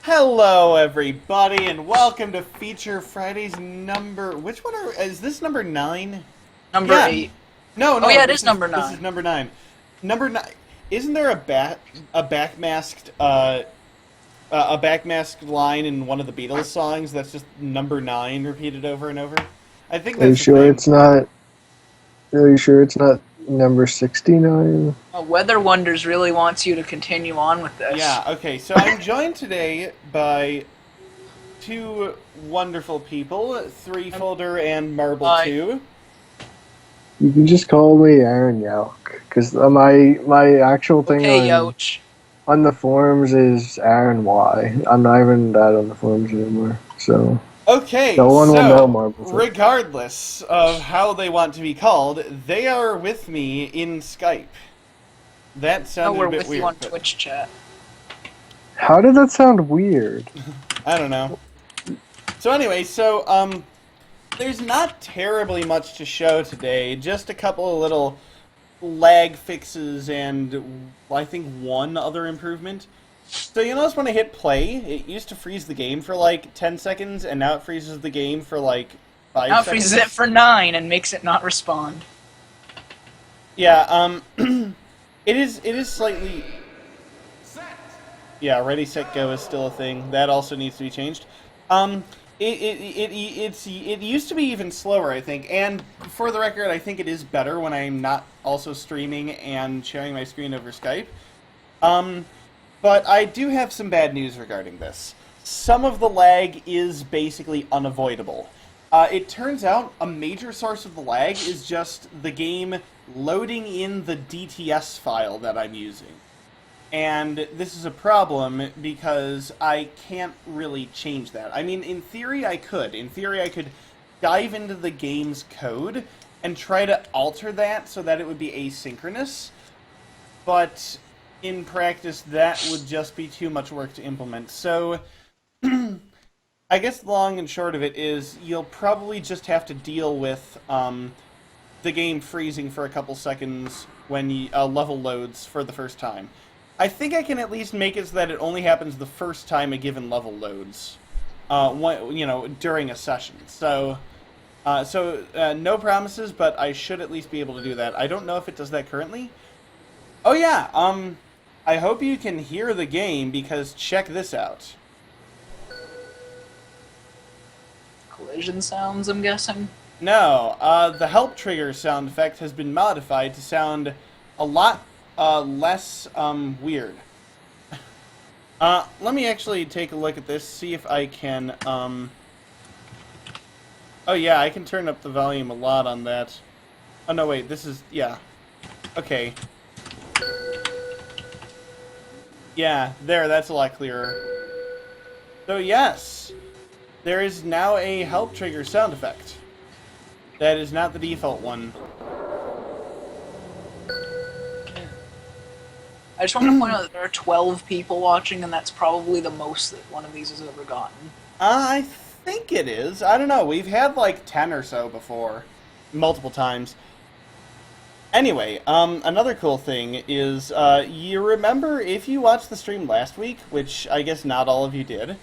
Hello, everybody, and welcome to Feature Friday's number. Which one is this? Number 9? Number Yeah. 8. No, Oh no. yeah, it This is is number this is 9. number 9. Number 9. Isn't there a backmasked a backmasked line in one of the Beatles songs that's just number 9 repeated over and over? I think Are you that's the sure thing. it's not? Are you sure it's not number 69? Weather Wonders really wants you to continue on with this. Yeah. Okay. So I'm joined today by two wonderful people, Three Folder and Marble Hi. 2. You can just call me Aaron Yelk, because my actual thing Okay, on Yoch. on the forums is Aaron Y. I'm not even that on the forums anymore, so Okay, no one will know so Marble. regardless of how they want to be called, they are with me in Skype. That Oh, sounded we're a bit with weird. you on but Twitch chat. How did that sound weird? I don't know. So anyway, there's not terribly much to show today. Just a couple of little lag fixes and I think one other improvement. So you notice when I hit play, it used to freeze the game for like 10 seconds, and now it freezes the game for like 5 Now it seconds. freezes it for 9 and makes it not respond. Yeah, it is slightly. Yeah, ready, set, go is still a thing. That also needs to be changed. It used to be even slower, I think. And for the record, I think it is better when I'm not also streaming and sharing my screen over Skype. But I do have some bad news regarding this. Some of the lag is basically unavoidable. It turns out a major source of the lag is just the game loading in the DTS file that I'm using. And this is a problem because I can't really change that. I mean, in theory I could. In theory I could dive into the game's code and try to alter that so that it would be asynchronous. But in practice that would just be too much work to implement. So I guess the long and short of it is you'll probably just have to deal with the game freezing for a couple seconds when level loads for the first time. I think I can at least make it so that it only happens the first time a given level loads, during a session. So no promises, but I should at least be able to do that. I don't know if it does that currently. Oh yeah, I hope you can hear the game because check this out. Collision sounds, I'm guessing. No, the help trigger sound effect has been modified to sound a lot less weird. Let me actually take a look at this, see if I can, Oh yeah, I can turn up the volume a lot on that. Oh no, wait, this is, yeah. Okay. Yeah, there, that's a lot clearer. So yes, there is now a help trigger sound effect. That is not the default one. I just want to point out that there are 12 people watching, and that's probably the most that one of these has ever gotten. I think it is. I don't know. We've had like 10 or so before. Multiple times. Anyway, another cool thing is, you remember if you watched the stream last week, which I guess not all of you did,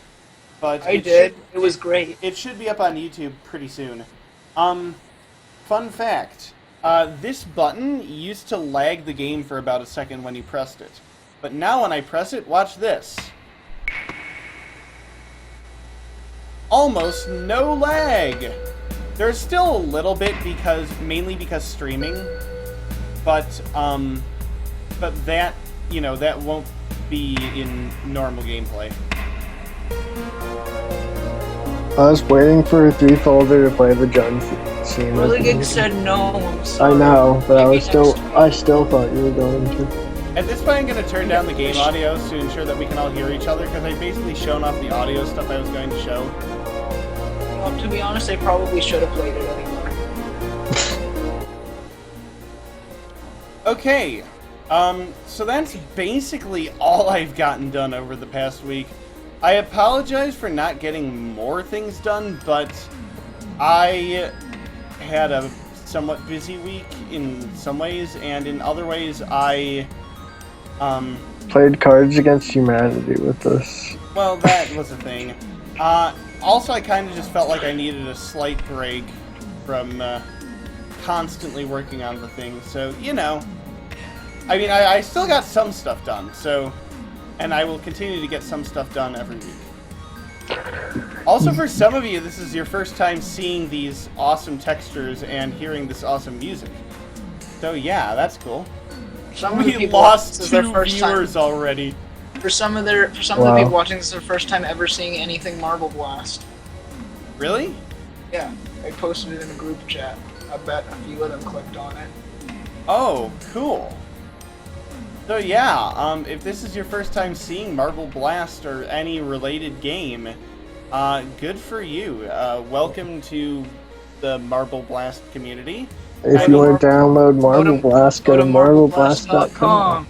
but I did. It was great. It should be up on YouTube pretty soon. Fun fact. This button used to lag the game for about a second when you pressed it. But now when I press it, watch this. Almost no lag! There's still a little bit mainly because streaming. But that, that won't be in normal gameplay. I was waiting for Three Folder to play the John scene. Really Gig said no, I'm I sorry. know, but Maybe I still thought you were going to. At this point, I'm going to turn down the game audio to ensure that we can all hear each other, because I've basically shown off the audio stuff I was going to show. Well, to be honest, I probably should have played it anymore. Okay, so that's basically all I've gotten done over the past week. I apologize for not getting more things done, but I had a somewhat busy week in some ways, and in other ways I Played Cards Against Humanity with us. Well, that was a thing. Also, I kind of just felt like I needed a slight break from constantly working on the thing. So, you know, I mean, I still got some stuff done. So, and I will continue to get some stuff done every week. Also, for some of you, this is your first time seeing these awesome textures and hearing this awesome music. So, yeah, that's cool. Some of the We people lost this is their 2 first time. viewers already. For some of the Wow. people watching, this is their first time ever seeing anything Marble Blast. Really? Yeah, I posted it in a group chat. I bet a few of them clicked on it. Oh, cool. So yeah, if this is your first time seeing Marble Blast or any related game, good for you. Welcome to the Marble Blast community. If you want to download Marble Blast, go to marbleblast.com. marbleblast.com.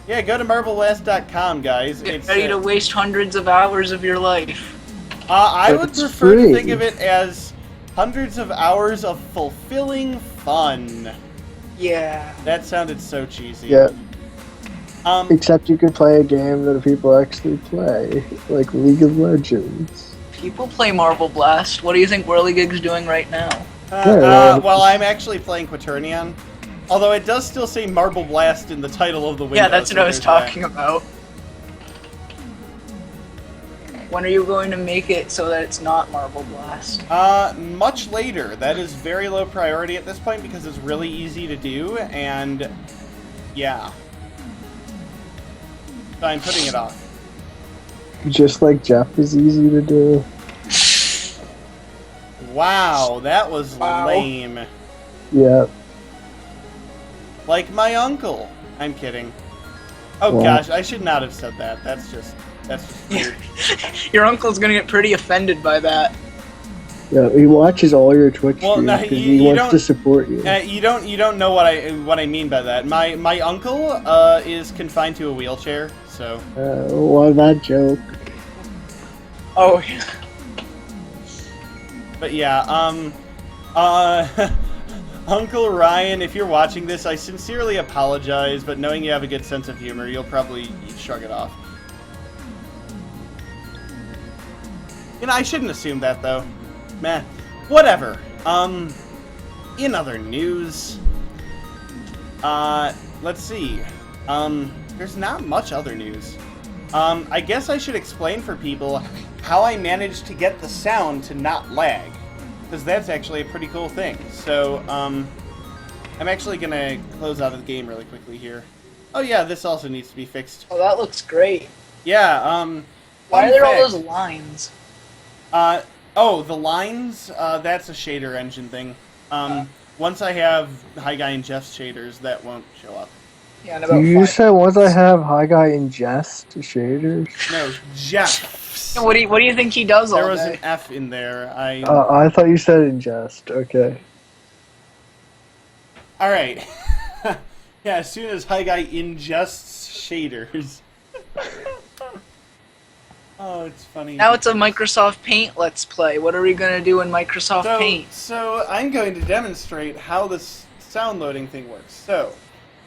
Yeah, go to marbleblast.com, guys. Get ready to waste hundreds of hours of your life. I But would it's prefer to free. think of it as hundreds of hours of fulfilling fun. Yeah. That sounded so cheesy. Yeah, Um, except you can play a game that people actually play, like League of Legends. People play Marble Blast. What do you think Whirligig's doing right now? well, I'm actually playing Quaternion. Although it does still say Marble Blast in the title of the window. Yeah, that's so what I was there's that. talking about. When are you going to make it so that it's not Marble Blast? Much later. That is very low priority at this point because it's really easy to do, and yeah. So I'm putting it off. Just like Jeff is easy to do. Wow, that was Wow. lame. Yeah. Like my uncle. I'm kidding. Oh Well- gosh, I should not have said that. That's just weird. Your uncle's gonna get pretty offended by that. Yeah, he watches all your Twitch Well, streams no, because you- he you wants don't- to support you. You don't know what I mean by that. My uncle is confined to a wheelchair, so Well, that joke. Oh, yeah. but yeah, Uncle Ryan, if you're watching this, I sincerely apologize, but knowing you have a good sense of humor, you'll probably shrug it off. You know, I shouldn't assume that though. Meh. Whatever. In other news, let's see. There's not much other news. I guess I should explain for people how I managed to get the sound to not lag, because that's actually a pretty cool thing. So, I'm actually gonna close out of the game really quickly here. Oh yeah, this also needs to be fixed. Oh, that looks great. Yeah, Why fun are there all fact. those lines? Oh, the lines, that's a shader engine thing. Once I have High Guy and Jeff's shaders, that won't show up. Yeah, in about You 5 said once I have High Guy ingest shaders. No, Jeff's. What do you think he does all There was day? an F in there. I thought you said ingest. Okay. Alright. Yeah, as soon as High Guy ingests shaders. Oh, it's funny. Now it's a Microsoft Paint Let's Play. What are we gonna do in Microsoft Paint? So I'm going to demonstrate how this sound loading thing works. So,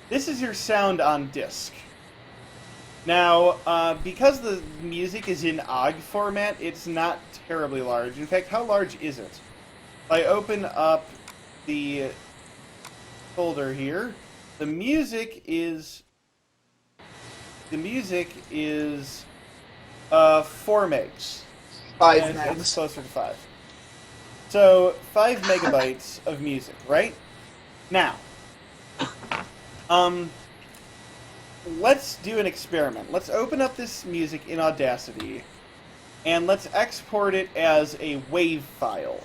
this is your sound on disk. Now, because the music is in OGG format, it's not terribly large. In fact, how large is it? If I open up the folder here, the music is 4 megs. 5 And it's megs. closer to 5. So, 5 megabytes of music, right? Now, let's do an experiment. Let's open up this music in Audacity, and let's export it as a WAV file.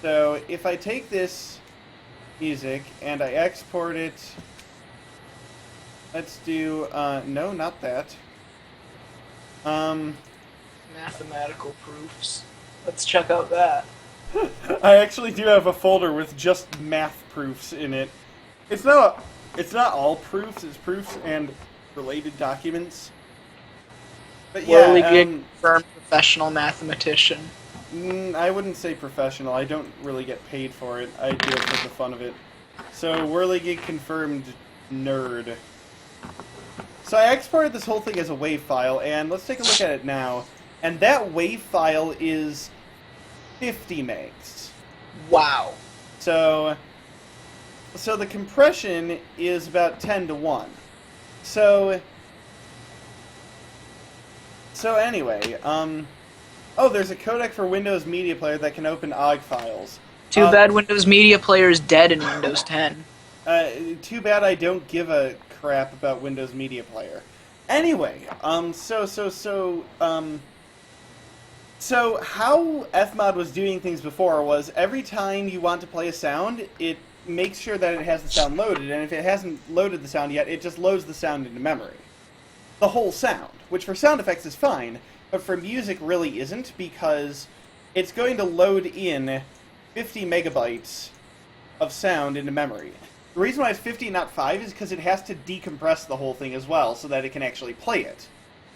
So, if I take this music and I export it, let's do, no, not that. Mathematical proofs. Let's check out that. I actually do have a folder with just math proofs in it. It's not all proofs, it's proofs and related documents. But yeah, Whirligig confirmed professional mathematician. I wouldn't say professional. I don't really get paid for it. I do it for the fun of it. So Whirligig confirmed nerd. So I exported this whole thing as a WAV file, and let's take a look at it now. And that WAV file is 50 megs. Wow. So the compression is about 10 to 1. So anyway, oh, there's a codec for Windows Media Player that can open OGG files. Too bad Windows Media Player is dead in Windows 10. Too bad I don't give a crap about Windows Media Player. Anyway, so how Fmod was doing things before was every time you want to play a sound, it makes sure that it has the sound loaded, and if it hasn't loaded the sound yet, it just loads the sound into memory. The whole sound, which for sound effects is fine, but for music really isn't, because it's going to load in 50 megabytes of sound into memory. The reason why it's 50 and not 5 is because it has to decompress the whole thing as well, so that it can actually play it.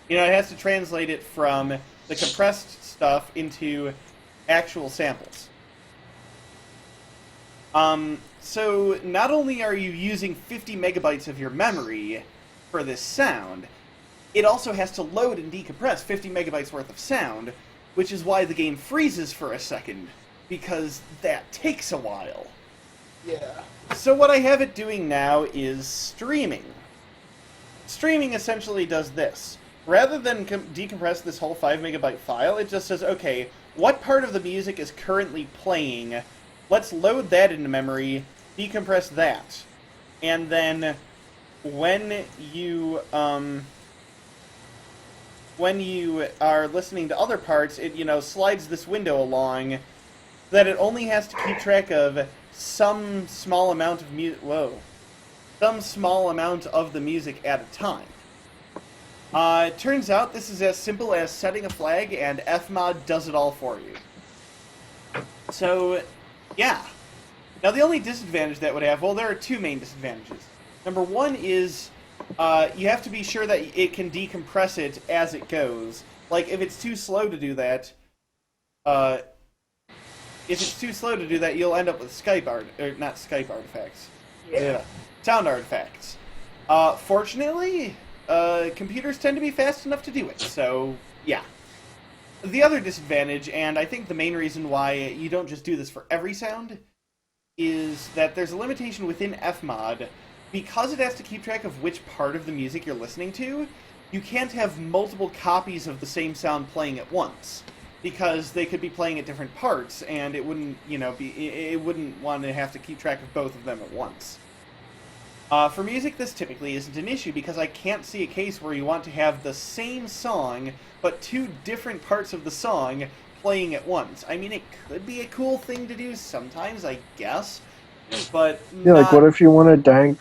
You know, it has to translate it from the compressed stuff into actual samples. So not only are you using 50 megabytes of your memory for this sound, it also has to load and decompress 50 megabytes worth of sound, which is why the game freezes for a second, because that takes a while. Yeah. So what I have it doing now is streaming. Streaming essentially does this. Rather than decompress this whole 5 megabyte file, it just says, okay, what part of the music is currently playing? Let's load that into memory, decompress that. And then when you are listening to other parts, it, slides this window along so that it only has to keep track of some small amount of some small amount of the music at a time. It turns out this is as simple as setting a flag, and Fmod does it all for you. So, yeah. Now, the only disadvantage that would have, well, there are two main disadvantages. Number one is you have to be sure that it can decompress it as it goes. Like, if it's too slow to do that, you'll end up with Skype not Skype artifacts. Yeah. Sound artifacts. Fortunately, computers tend to be fast enough to do it, so, yeah. The other disadvantage, and I think the main reason why you don't just do this for every sound, is that there's a limitation within Fmod. Because it has to keep track of which part of the music you're listening to, you can't have multiple copies of the same sound playing at once. Because they could be playing at different parts, and it wouldn't, it wouldn't want to have to keep track of both of them at once. For music, this typically isn't an issue, because I can't see a case where you want to have the same song, but two different parts of the song playing at once. I mean, it could be a cool thing to do sometimes, I guess, but Yeah, like, what if you want a dank,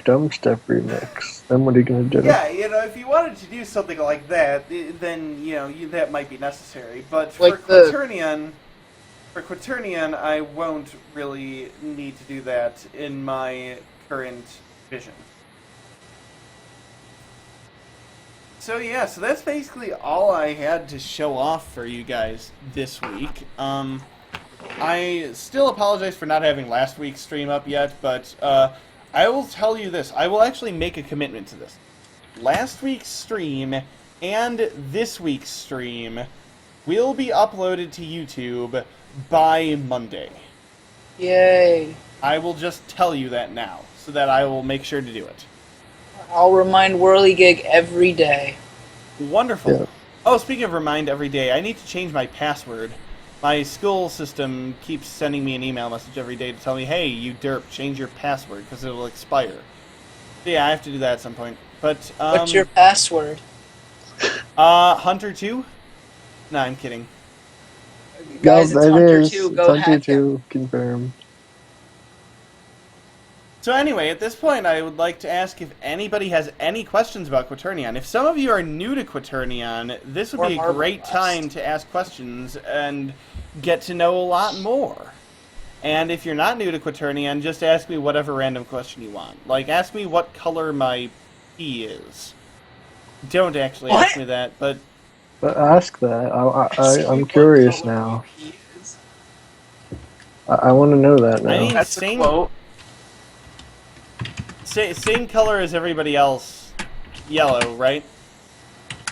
dumb step remix? Then what are you gonna do? Yeah, if you wanted to do something like that, then, that might be necessary. But for Like Quaternion, I won't really need to do that in my current vision. So yeah, so that's basically all I had to show off for you guys this week. I still apologize for not having last week's stream up yet, but I will tell you this. I will actually make a commitment to this. Last week's stream and this week's stream will be uploaded to YouTube by Monday. Yay. I will just tell you that now, so that I will make sure to do it. I'll remind Whirligig every day. Wonderful. Yeah. Oh, speaking of remind every day, I need to change my password. My school system keeps sending me an email message every day to tell me, hey, you derp, change your password, because it will expire. So yeah, I have to do that at some point. But, What's your password? Hunter2? No, I'm kidding. Guys, it's it Hunter is. 2. It's Go Hunter hack him. 2, confirmed. So anyway, at this point, I would like to ask if anybody has any questions about Quaternion. If some of you are new to Quaternion, this would Or be a Marvel great Quest. time to ask questions and get to know a lot more. And if you're not new to Quaternion, just ask me whatever random question you want. Like, ask me what color my pee is. Don't actually ask me that, but... But ask that. I'm curious now. I want to know that now. I mean, That's a quote. same color as everybody else. Yellow, right?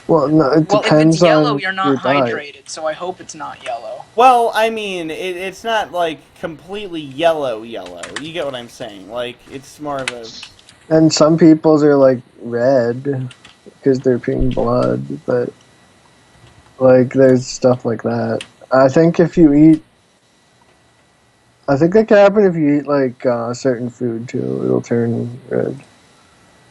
Well, no, it Well, if depends it's yellow, on you're not your diet. hydrated, so I hope it's not yellow. Well, I mean, it's not like completely yellow. You get what I'm saying? Like, it's more of a. And some people's are like red because they're peeing blood, but like there's stuff like that. I think if you eat, I think that can happen if you eat like certain food too. It'll turn red.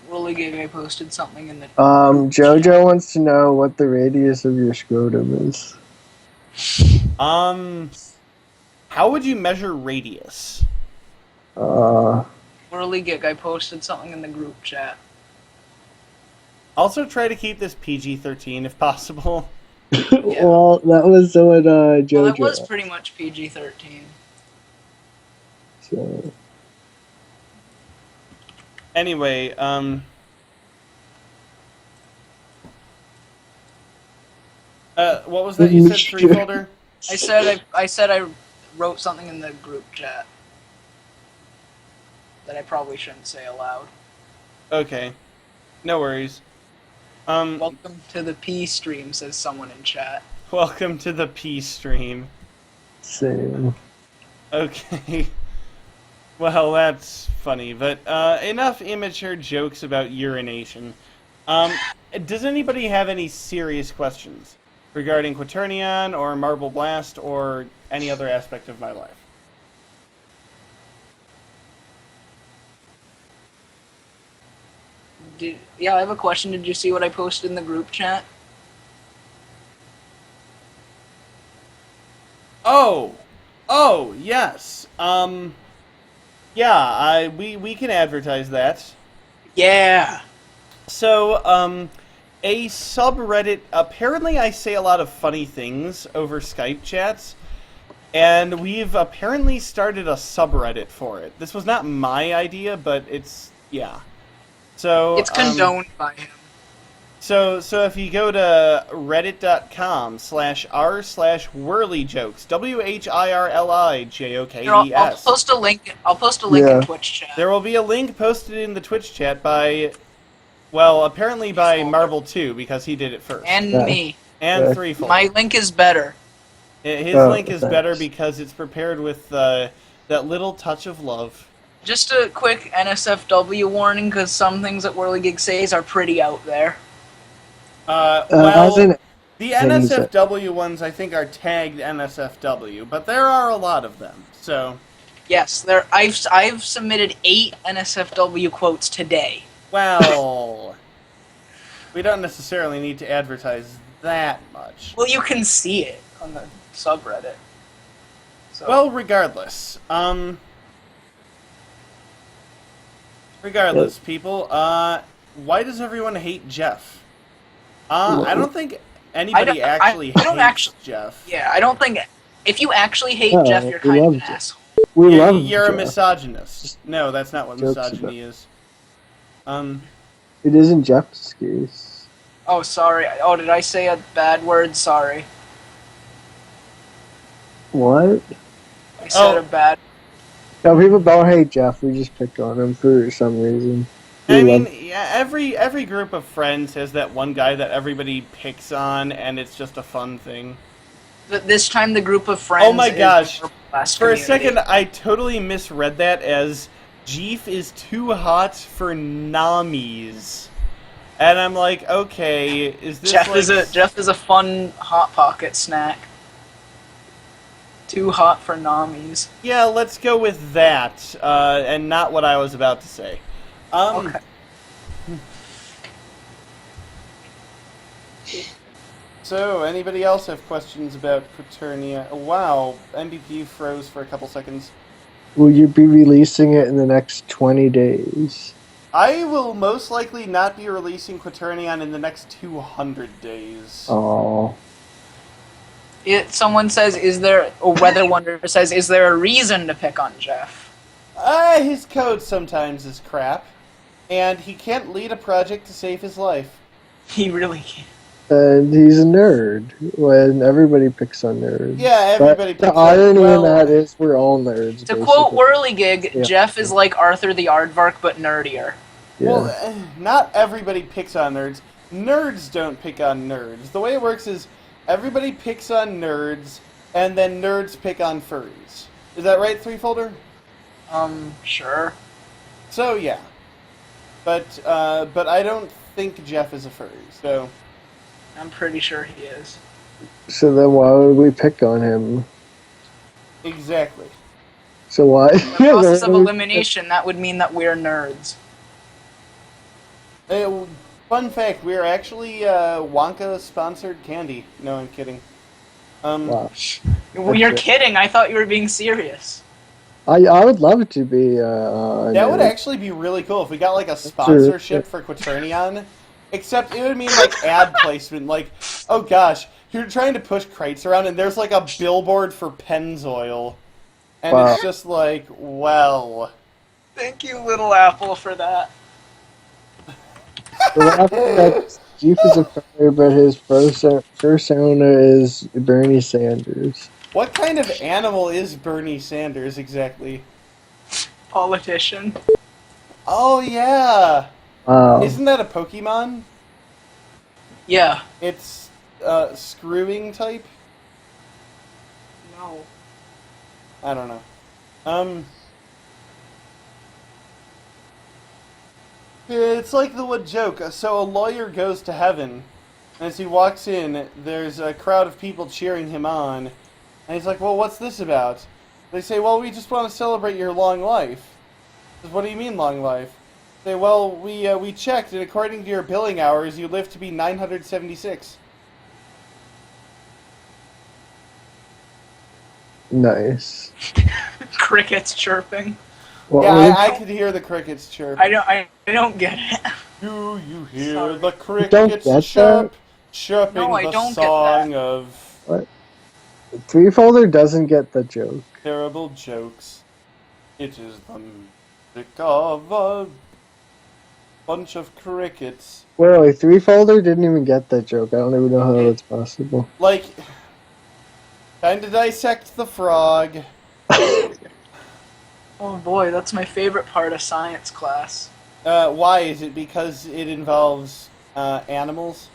Willie Gay posted something in the. Jojo wants to know what the radius of your scrotum is. How would you measure radius? Willie Gay posted something in the group chat. Also, try to keep this PG-13 if possible. Yeah. Well, that was what Jojo. Well, that was pretty much PG-13. So. Anyway, what was that you said, three folder? I said I wrote something in the group chat that I probably shouldn't say aloud. Okay, no worries. Welcome to the P stream, says someone in chat. Welcome to the P stream. Same. Okay. Well, that's funny, but enough immature jokes about urination. Does anybody have any serious questions regarding Quaternion or Marble Blast or any other aspect of my life? Yeah, I have a question. Did you see what I posted in the group chat? Oh, yes. Yeah, we can advertise that. Yeah. So, a subreddit. Apparently, I say a lot of funny things over Skype chats, and we've apparently started a subreddit for it. This was not my idea, but yeah. So It's condoned by him. So if you go to reddit.com/r/whirlyjokes, Here, I'll WHIRLIJOKES. post a link. I'll post a link Yeah. in Twitch chat. There will be a link posted in the Twitch chat by, well, apparently by Marble2 because he did it first, And Yeah. me. and Yeah. Threefold. My link is better. His Oh, link is thanks. better because it's prepared with that little touch of love. Just a quick NSFW warning, because some things that Whirligig says are pretty out there. As Well, in, the NSFW ones I think are tagged NSFW, but there are a lot of them. So, Yes, I've submitted 8 NSFW quotes today. well, we don't necessarily need to advertise that much. Well, you can see it on the subreddit. So, Well, regardless, people, why does everyone hate Jeff? I don't think anybody actually I don't hates actually- Jeff. yeah, I don't think if you actually hate Oh, Jeff, you're we kind of love an Jeff. asshole. we You're, love you're a Jeff. misogynist. No, that's not what Jokes misogyny is. It isn't Jeff's case. Oh, sorry. Oh, did I say a bad word? Sorry. What? I said Oh. a bad. No, people don't hate Jeff. We just pick on him for some reason. I We mean, love- yeah, every group of friends has that one guy that everybody picks on, and it's just a fun thing. But this time, the group of friends. Oh my is gosh. the last For a community. second, I totally misread that as Jeef is too hot for Namis. And I'm like, okay, is this Jeff like... is a fun hot pocket snack. Too hot for Namis. Yeah, let's go with that, and not what I was about to say. Okay. So, anybody else have questions about Quaternia? Wow, MVP froze for a couple seconds. Will you be releasing it in the next 20 days? I will most likely not be releasing Quaternion in the next 200 days. Oh. Someone says, "Is there?" Or Weather Wonder says, "Is there a reason to pick on Jeff?" His code sometimes is crap, and he can't lead a project to save his life. He really can't. And he's a nerd when everybody picks on nerds. Yeah, everybody But the picks on- irony well- in that is we're all nerds. To quote basically. Whirligig, Yeah. Jeff is like Arthur the Aardvark, but nerdier. Yeah. Well, not everybody picks on nerds. Nerds don't pick on nerds. The way it works is everybody picks on nerds, and then nerds pick on furries. Is that right, Threefolder? Sure. So yeah, but I don't think Jeff is a furry. So I'm pretty sure he is. So then why would we pick on him? exactly. So why? The process of elimination, that would mean that we're nerds. Fun fact: we are actually Wonka sponsored candy. No, I'm kidding. Wow. Well, you're Okay. kidding. I thought you were being serious. I would love to be. That would actually be really cool if we got like a sponsorship for Quaternion. Except it would mean like ad placement. Like, oh gosh, you're trying to push crates around and there's like a billboard for Pennzoil. And Wow. it's just like, well. Thank you, Little Apple, for that. Jeep is a furry, but his persona is Bernie Sanders. What kind of animal is Bernie Sanders exactly? Politician. Oh yeah! Wow. Isn't that a Pokemon? Yeah. It's screwing type? No. I don't know. It's like the wood joke. So a lawyer goes to heaven, and as he walks in, there's a crowd of people cheering him on. And he's like, well, what's this about? They say, well, we just want to celebrate your long life. He says, what do you mean, long life? They say, well, we checked, and according to your billing hours, you live to be 976. Nice. Crickets chirping. Well, Yeah, I could hear the crickets chirp. I don't get it. Do you hear Sorry. the You don't crickets get chirp? Chirping No, I the don't get song that. of Threefolder doesn't get the joke. terrible jokes. It is the music of a bunch of crickets. Well, Threefolder didn't even get that joke. I don't even know how that's possible. Like, time to dissect the frog. Oh boy, that's my favorite part of science class. Why is it? Because it involves animals?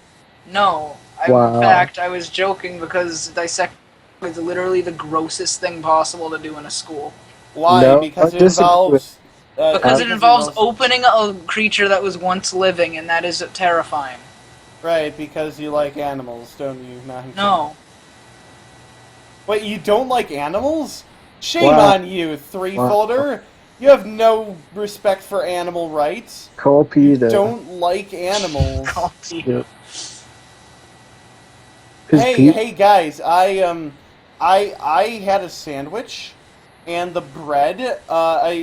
No. Wow. In fact, I was joking because dissect is literally the grossest thing possible to do in a school. Why? No, because I it disagree involves. Because it involves opening a creature that was once living, and that is terrifying. Right, because you like animals, don't you? No. Wait, you don't like animals? Shame Wow. on you, Threefolder. You have no respect for animal rights. Call PETA. Don't like animals. Yep. 'Cause Hey guys, I had a sandwich, and the bread,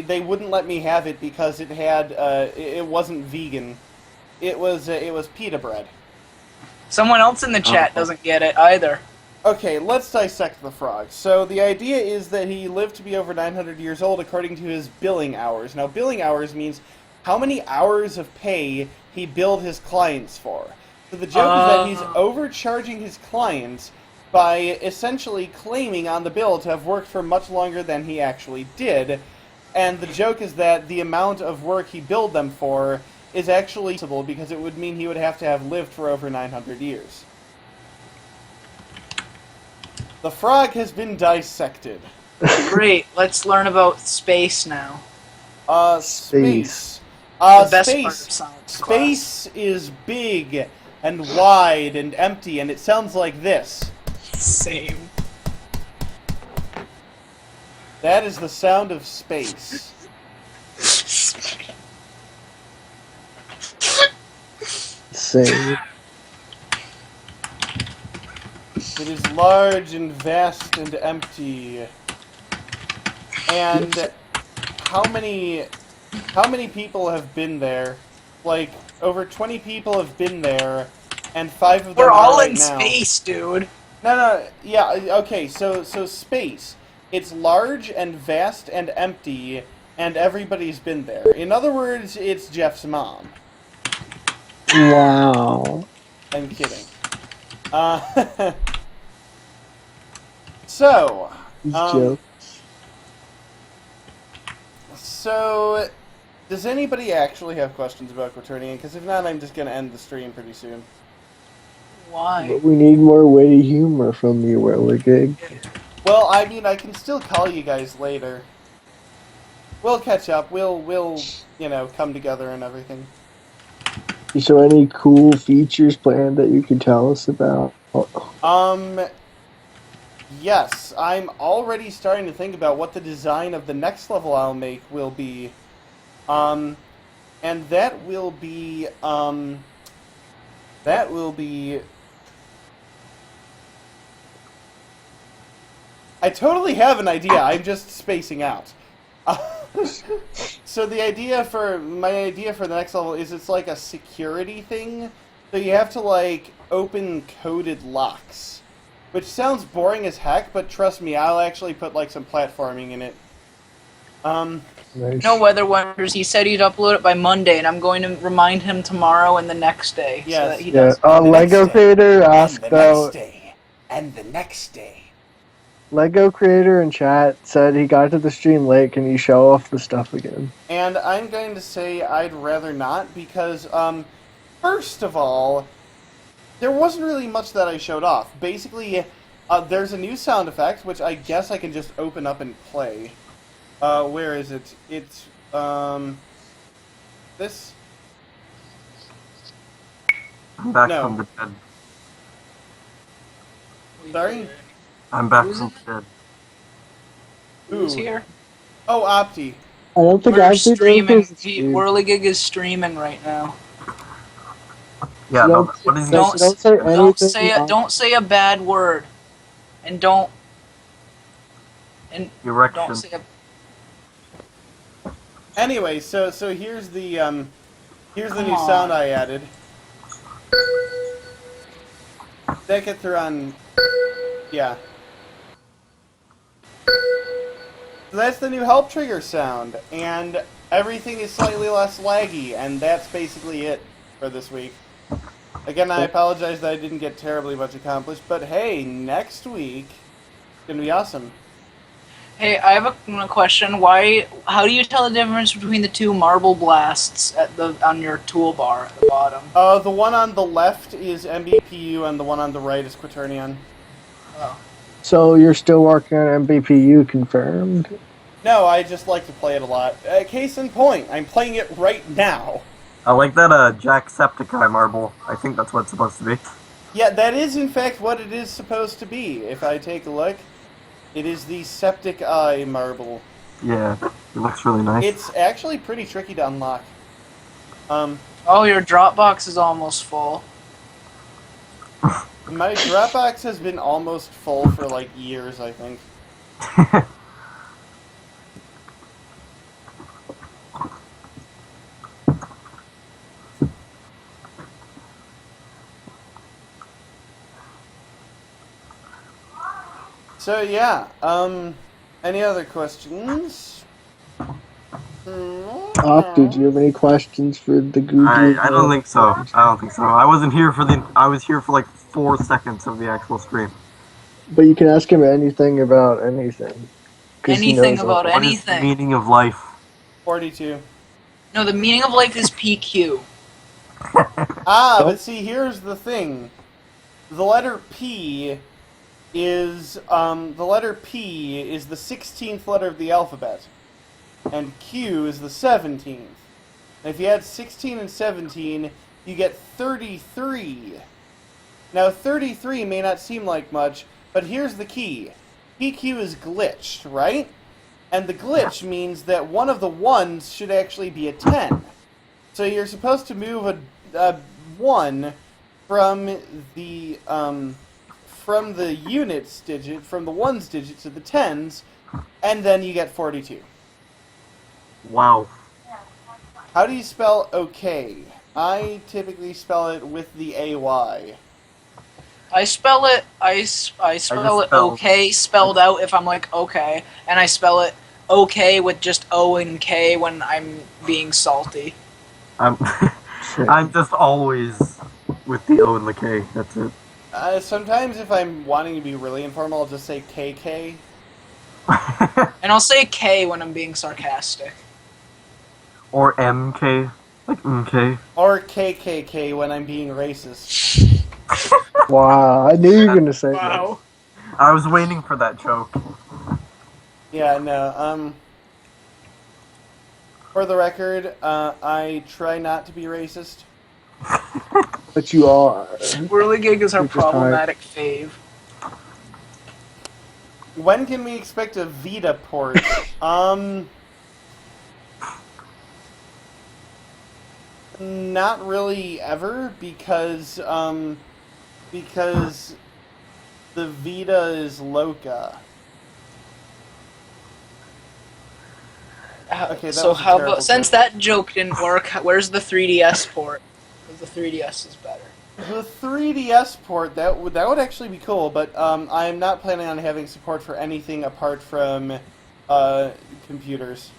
they wouldn't let me have it because it had it wasn't vegan. It was pita bread. Someone else in the chat doesn't get it either. Okay, let's dissect the frog. So the idea is that he lived to be over 900 years old according to his billing hours. Now, billing hours means how many hours of pay he billed his clients for. So the joke is that he's overcharging his clients by essentially claiming on the bill to have worked for much longer than he actually did. And the joke is that the amount of work he billed them for is actually possible because it would mean he would have to have lived for over 900 years. The frog has been dissected. Great, let's learn about space now. Space. The best part of Space. science Space is big and wide and empty, and it sounds like this. class. Same. That is the sound of space. Same. It is large and vast and empty. And how many people have been there? Like, over 20 people have been there, and 5 of them We're are all right in now. space, dude. No, yeah, okay, so space. It's large and vast and empty, and everybody's been there. In other words, it's Jeff's mom. Wow. I'm kidding. Uh, so, These Um, jokes. so, does anybody actually have questions about Quaternion? Because if not, I'm just going to end the stream pretty soon. Why? But we need more witty humor from you, Whirligig. Well, I mean, I can still call you guys later. We'll catch up. We'll come together and everything. Is there any cool features planned that you can tell us about? Yes, I'm already starting to think about what the design of the next level I'll make will be. And that will be, I totally have an idea, I'm just spacing out. So my idea for the next level is it's like a security thing. So you have to like open coded locks, which sounds boring as heck, but trust me, I'll actually put like some platforming in it. Nice. No weather wonders. He said he'd upload it by Monday, and I'm going to remind him tomorrow and the next day. So Yes. that he Yeah, does. And the Lego next day, Creator and asked the though. next day, and the next day. Lego Creator in chat said he got to the stream late. Can you show off the stuff again? And I'm going to say I'd rather not because, first of all, there wasn't really much that I showed off. Basically, there's a new sound effect, which I guess I can just open up and play. Where is it? It's, this? I'm back No. from the dead. Sorry? I'm back Who's from the dead. Who's Ooh. here? Oh, Opti. I don't think We're I've seen streaming. those streams. Whirligig is streaming right now. Yeah, no, Don't- what is he? don't say anything. Don't say a bad word, and don't Erection. say a. Anyway, so here's the new Come on. sound I added. That get through on, yeah. So that's the new help trigger sound, and everything is slightly less laggy, and that's basically it for this week. Again, I apologize that I didn't get terribly much accomplished, but hey, next week it's gonna be awesome. Hey, I have a question. How do you tell the difference between the two marble blasts on your toolbar at the bottom? The one on the left is MBPU, and the one on the right is Quaternion. Oh. So you're still working on MBPU confirmed? No, I just like to play it a lot. Case in point, I'm playing it right now. I like that Jacksepticeye marble. I think that's what it's supposed to be. Yeah, that is in fact what it is supposed to be. If I take a look, it is the Septic Eye marble. Yeah, it looks really nice. It's actually pretty tricky to unlock. Oh, your Dropbox is almost full. My Dropbox has been almost full for like years, I think. So yeah, any other questions? Opti, do you have any questions for the Google? I don't think so. I don't think so. I wasn't here for I was here for like 4 seconds of the actual stream. But you can ask him anything about anything. 'Cause he Anything knows about all- What is the anything. meaning of life? 42. No, the meaning of life is PQ. Ah, Nope. but see, here's the thing. The letter P is the 16th letter of the alphabet, and Q is the 17th. And if you add 16 and 17, you get 33. Now, 33 may not seem like much, but here's the key. PQ is glitched, right? And the glitch means that one of the ones should actually be a 10. So you're supposed to move a 1 from the units digit, from the ones digit to the tens, and then you get 42. Wow. How do you spell okay? I typically spell it with the AY. I spell it okay spelled out if I'm like okay, and I spell it okay with just O and K when I'm being salty. I'm I'm just always with the O and the K. That's it. Sometimes if I'm wanting to be really informal, I'll just say KK. And I'll say K when I'm being sarcastic. Or MK. Like MK. Or KKK when I'm being racist. Wow, I knew you were gonna say that. Wow. I was waiting for that joke. Yeah, no, for the record, I try not to be racist. But you are. Whirligig is our Super tired. problematic fave. When can we expect a Vita port? Not really ever, because the Vita is Loca. Okay, that So was a how terrible about, since joke. that joke didn't work, where's the 3DS port? Because the 3DS is better. The 3DS port, that would actually be cool, but I'm not planning on having support for anything apart from computers.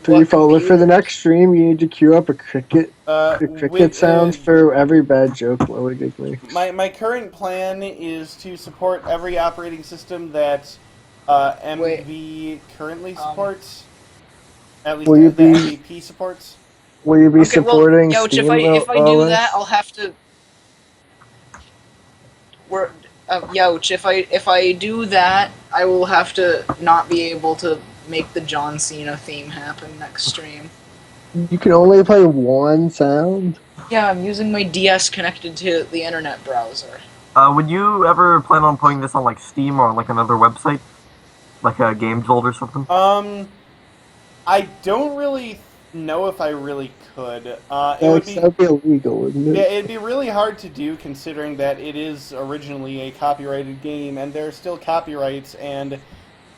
Three follow for the next stream. You need to queue up the cricket sounds for every bad joke Whirligig makes. My current plan is to support every operating system that MV currently supports. At least Will you the be- MVP supports. Will you be Okay, well, supporting Youch, Steam if I do OS? that, I'll have to. Youch, if I do that, I will have to not be able to make the John Cena theme happen next stream. You can only play one sound. Yeah, I'm using my DS connected to the internet browser. Would you ever plan on putting this on like Steam or like another website? Like a Game Jolt or something? I don't really know if I really could. It would be That'd be illegal, wouldn't it? Yeah, it'd be really hard to do considering that it is originally a copyrighted game and there are still copyrights, and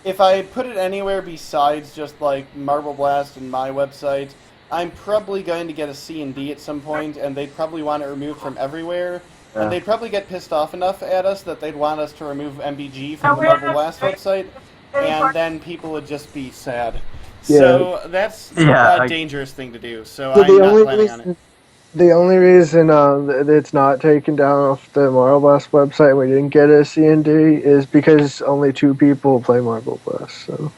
if I put it anywhere besides just like Marble Blast and my website, I'm probably going to get a C&D at some point, and they'd probably want it removed from everywhere. Yeah. And they'd probably get pissed off enough at us that they'd want us to remove MBG from the Marble Blast website, and then people would just be sad. Yeah. So that's Yeah, a dangerous thing to do, so So I'm not planning on it. the only reason that it's not taken down off the Marble Blast website and we didn't get a C&D is because only 2 people play Marble Blast. So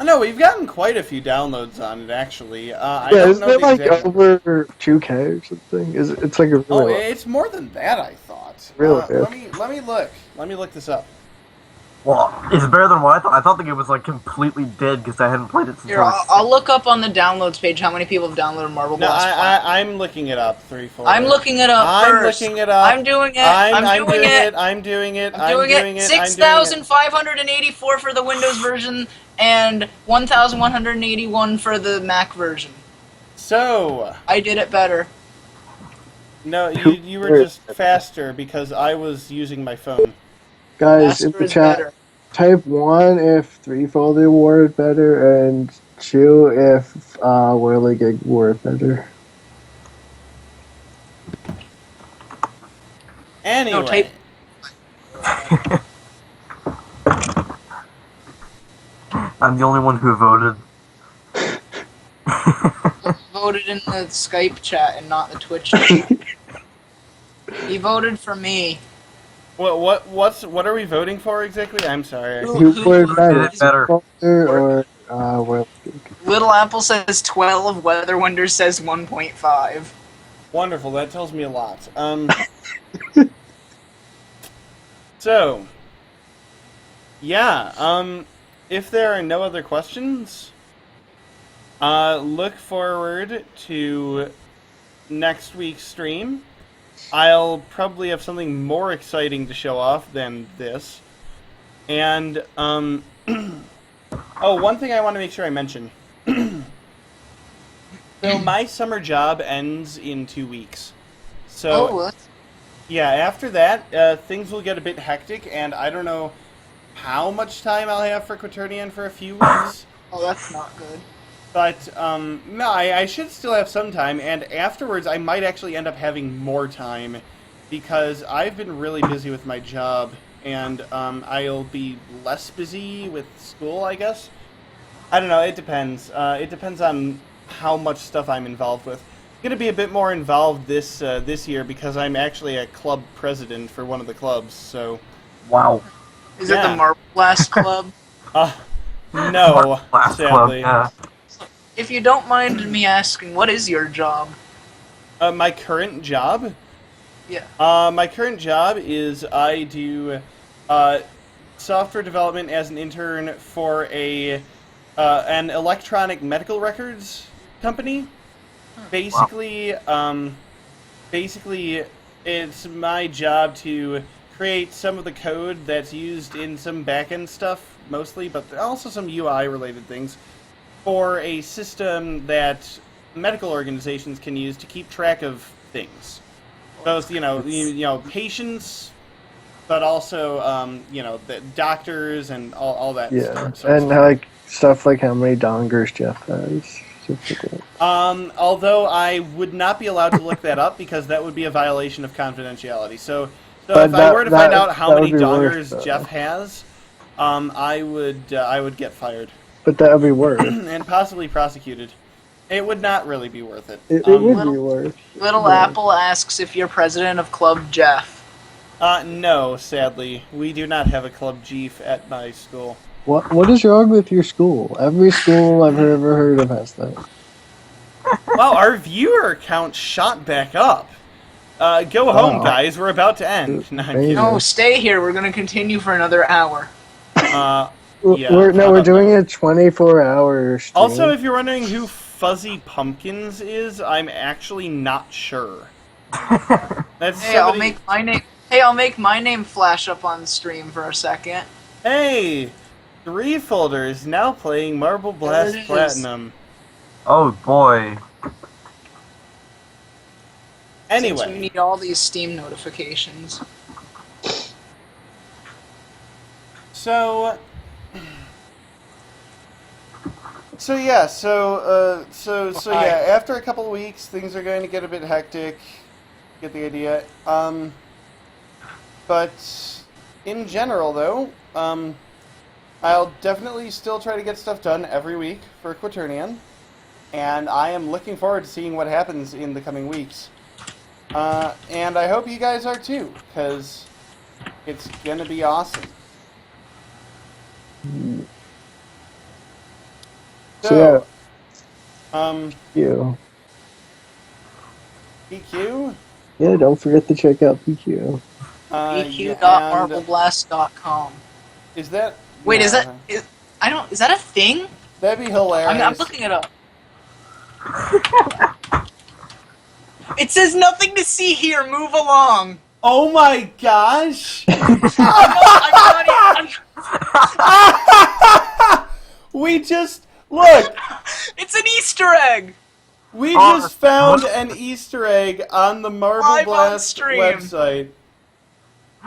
No, we've gotten quite a few downloads on it, actually. I yeah, don't isn't know it the like exact... over 2K or something? It's like a really Oh, it's more than that, I thought. Really? Let me look. Let me look this up. Well, it's better than what I thought. I thought the game was like completely dead because I hadn't played it since Here, I was I'll look up on the downloads page how many people have downloaded Marble No, Blast. I'm looking it up. 3, 4. I'm looking it up I'm first. looking it up. I'm doing it. I'm doing it. I'm doing it. I'm doing it. 6,584 for the Windows version and 1,181 for the Mac version. So, I did it better. no, you were just faster because I was using my phone. guys in Faster the is chat. better. Type 1 if Threefold wore it better, and 2 if Whirligig wore it better. Anyway, No, type- I'm the only one who voted. Voted in the Skype chat and not the Twitch chat. He voted for me. what are we voting for exactly? I'm sorry. Who wore it better, Did it better. Threefolder or Whirligig? Little Apple says 12, Weather Wonder says 1.5. Wonderful. That tells me a lot. So, yeah. If there are no other questions, look forward to next week's stream. I'll probably have something more exciting to show off than this. And, oh, one thing I want to make sure I mention. So my summer job ends in 2 weeks. So, what? yeah, after that, things will get a bit hectic, and I don't know how much time I'll have for Quaternion for a few weeks. Oh, that's not good. But, no, I should still have some time, and afterwards I might actually end up having more time, because I've been really busy with my job, and I'll be less busy with school, I guess. I don't know, it depends. It depends on how much stuff I'm involved with. gonna be a bit more involved this year because I'm actually a club president for one of the clubs. So, Wow. Is it Yeah. the Marble Blast Club? no, Last club, sadly. yeah. If you don't mind me asking, what is your job? My current job. Yeah. My current job is I do software development as an intern for an electronic medical records company. Basically, it's my job to create some of the code that's used in some back-end stuff, mostly, but also some UI-related things, for a system that medical organizations can use to keep track of things. Both, patients, but also, the doctors and all that Yeah, stuff. and like stuff like how many dongers Jeff has. Stuff like that. Although I would not be allowed to look that up because that would be a violation of confidentiality. So But if I were to find that- out how that many would be dongers worse, though. Jeff has, I would get fired But that would be worse. and possibly prosecuted. It would not really be worth it. It would be worse. Little Yeah. Apple asks if you're president of Club Jeff. No, sadly, we do not have a Club Jeef at my school. What is wrong with your school? Every school I've ever heard of has that. Wow, our viewer count shot back up. Go home, Wow. guys. We're about to end. No, I'm kidding. No, stay here. We're gonna continue for another hour. Yeah, We're probably. doing a 24-hour stream. Also, if you're wondering who Fuzzy Pumpkins is, I'm actually not sure. That's Hey, I'll somebody... make my name. Hey, I'll make my name flash up on stream for a second. Hey! Three Folders now playing Marble Blast There it is. Platinum. Oh boy. Since we Anyway, need all these Steam notifications. so yeah, after a couple of weeks, things are going to get a bit hectic. Get the idea. But in general, though, I'll definitely still try to get stuff done every week for Quaternion, and I am looking forward to seeing what happens in the coming weeks. And I hope you guys are too, because it's gonna be awesome. So, So, you. PQ? Yeah, don't forget to check out PQ. And EQ.marbleblast.com. is that... Wait, no, is that? Is that a thing? That'd be hilarious. I'm looking it up. It says nothing to see here. Move along. Oh my gosh! I'm not We just... Look! It's an Easter egg. We Oh, just found an Easter egg on the Marble Live on Blast stream. website.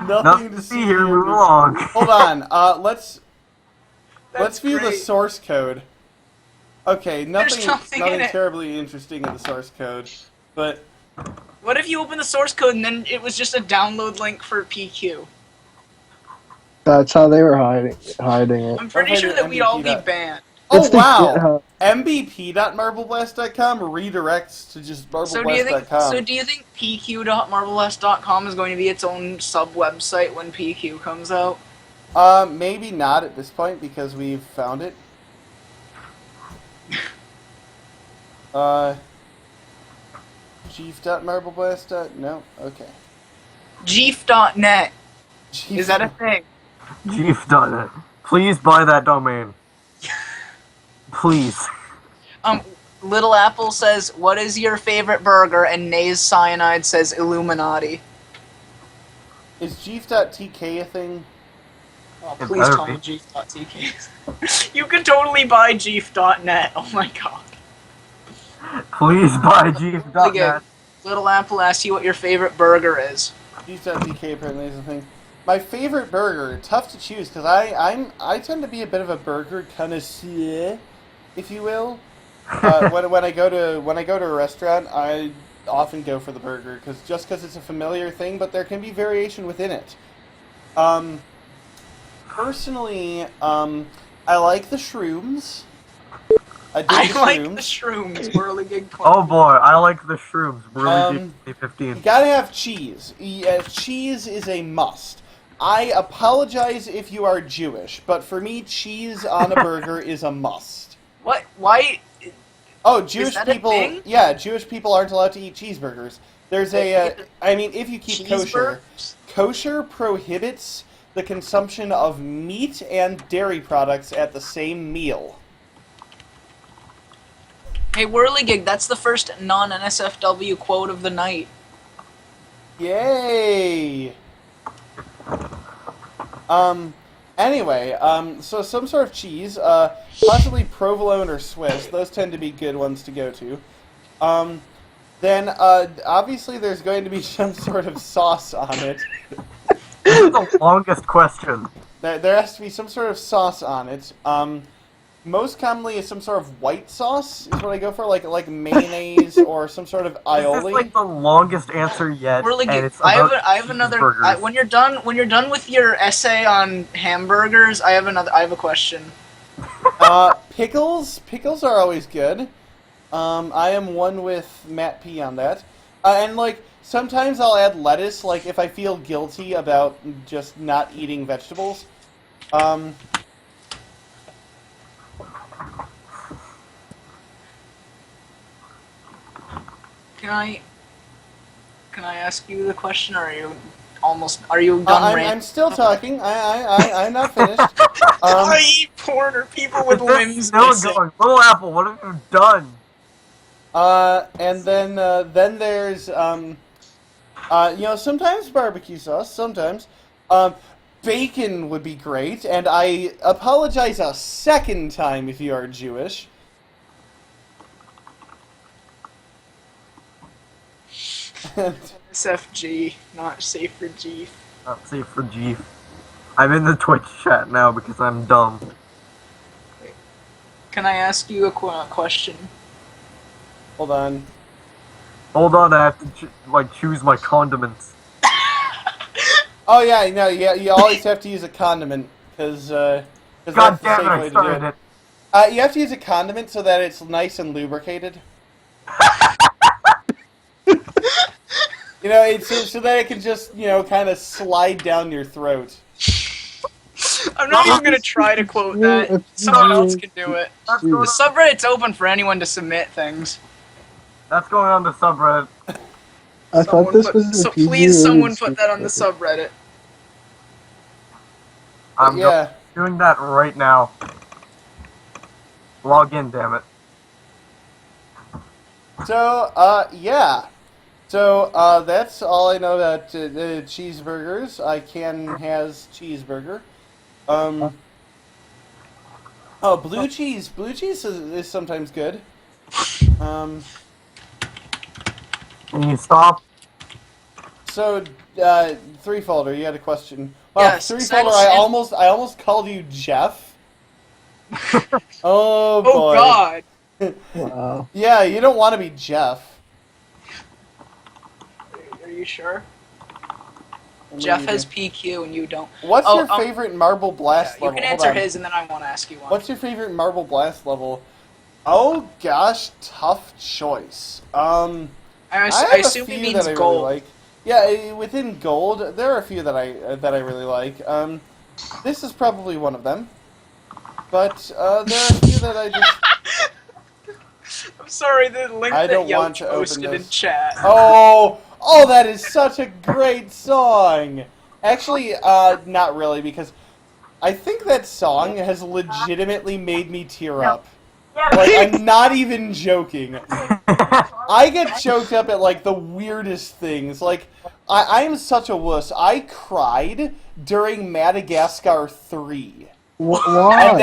Nothing to see here, move along. Hold on, let's That's view the great. source code. Okay, nothing nothing in it. terribly interesting in the source code, but What if you open the source code and then it was just a download link for PQ? That's how they were hiding it. I'm pretty Okay, sure that we'd all be MVP. banned. oh It's the wow, GitHub. mbp.marbleblast.com redirects to just So do you marbleblast.com. think PQ.marbleblast.com is going to be its own sub website when PQ comes out? Maybe not at this point because we've found it. Chief.marbleblast. No, okay. Jeef.net. Chief- Is that a thing? Jeef.net. Please buy that domain. Please. Little Apple says, "What is your favorite burger?" And Nays Cyanide says, "Illuminati." Is Chief.tk a thing? Oh, It please better tell be. me Jeef.tk. You can totally buy Jeef.net. Oh my god. Please buy Really good. Jeef.net. Little Apple asks you what your favorite burger is. Chief.tk apparently is a thing. My favorite burger, tough to choose because I tend to be a bit of a burger connoisseur, if you will. When I go to a restaurant, I often go for the burger because it's a familiar thing, but there can be variation within it. Personally, I like the shrooms. I dig I the like the shrooms. shrooms. Whirligig. Oh boy, I like the shrooms. Really Um, You 15. gotta have cheese. Cheese is a must. I apologize if you are Jewish, but for me, cheese on a burger is a must. What? Why? Oh, Jewish that a people. thing? Yeah, Jewish people aren't allowed to eat cheeseburgers. There's I mean, if you keep kosher, Cheeseburgers? kosher prohibits the consumption of meat and dairy products at the same meal. Hey, Whirligig, that's the first non-NSFW quote of the night. Yay! Anyway, so some sort of cheese, possibly provolone or Swiss. Those tend to be good ones to go to. Then, obviously there's going to be some sort of sauce on it. This is the longest question. There has to be some sort of sauce on it. Most commonly is some sort of white sauce, is what I go for, like mayonnaise or some sort of This is aioli. like the longest answer yet, and Whirligig, it's I about have another. cheeseburgers. When you're done with your essay on hamburgers, I have a question. Pickles are always good. I am one with Matt P on that. And like sometimes I'll add lettuce, like if I feel guilty about just not eating vegetables. Can I ask you the question, or are you done ranting? I'm still talking. I'm not finished. I eat porter, people with This limbs is still missing. going. Little Apple, what have you done? And then there's sometimes barbecue sauce, sometimes bacon would be great, and I apologize a second time if you are Jewish. SFG, not safe for G. Not safe for G. I'm in the Twitch chat now because I'm dumb. Can I ask you a question? Hold on. Hold on, I have to choose my condiments. Oh yeah, no, yeah, you always have to use a condiment because God that's the damn it, safe I way to do started it. it. You have to use a condiment so that it's nice and lubricated. It's so that it can just kind of slide down your throat. I'm not even gonna try to quote that. Someone else can do it. That's The going, subreddit's open for anyone to submit things. that's going on the subreddit. I thought this was a So PG please, someone rated put that on the subreddit. subreddit. I'm Yeah. doing that right now. Log in, damn it. So, yeah. So, that's all I know about cheeseburgers. Ken has cheeseburger. Blue cheese. Blue cheese is sometimes good. Can you stop? So, Threefolder, you had a question. Wow, Yes, Threefolder, Sam- I almost called you Jeff. Oh, boy. Oh God! Wow. Yeah, you don't want to be Jeff. Are you sure? I mean, Jeff you has do. PQ and you don't. What's Oh, your favorite Marble Blast You level? can Hold answer on. his, and then I want to ask you one. What's your favorite Marble Blast level? Oh gosh, tough choice. I I assume have a he few means that I gold. really like. Yeah, within gold, there are a few that I really like. This is probably one of them, but there are a few that I just. I'm sorry, the link I that don't Yelp want to open posted in this. chat. Oh, that is such a great song. Actually, not really, because I think that song has legitimately made me tear up. Like, I'm not even joking. I get choked up at, like, the weirdest things. Like, I am such a wuss. I cried during Madagascar 3. Why? And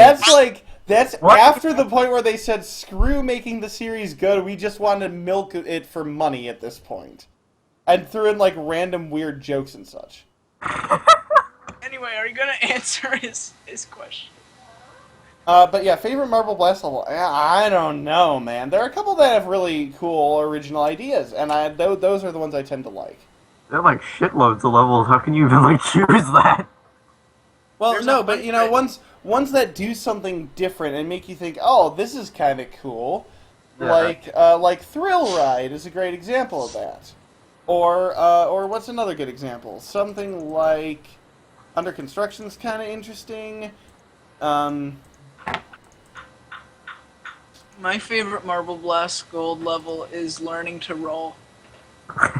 that's What? after the point where they said, screw making the series good, we just want to milk it for money at this point. And threw in, like, random weird jokes and such. Anyway, are you gonna answer his question? But yeah, favorite Marble Blast level? I don't know, man. There are a couple that have really cool original ideas, and those are the ones I tend to like. They're like shitloads of levels. How can you even choose that? Well, There's no, a but you hundred- know, ones that do something different and make you think, oh, this is kind of cool. Yeah. Like Thrill Ride is a great example of that. Or what's another good example? Something like Under Construction's kind of interesting. My favorite Marble Blast Gold level is learning to roll.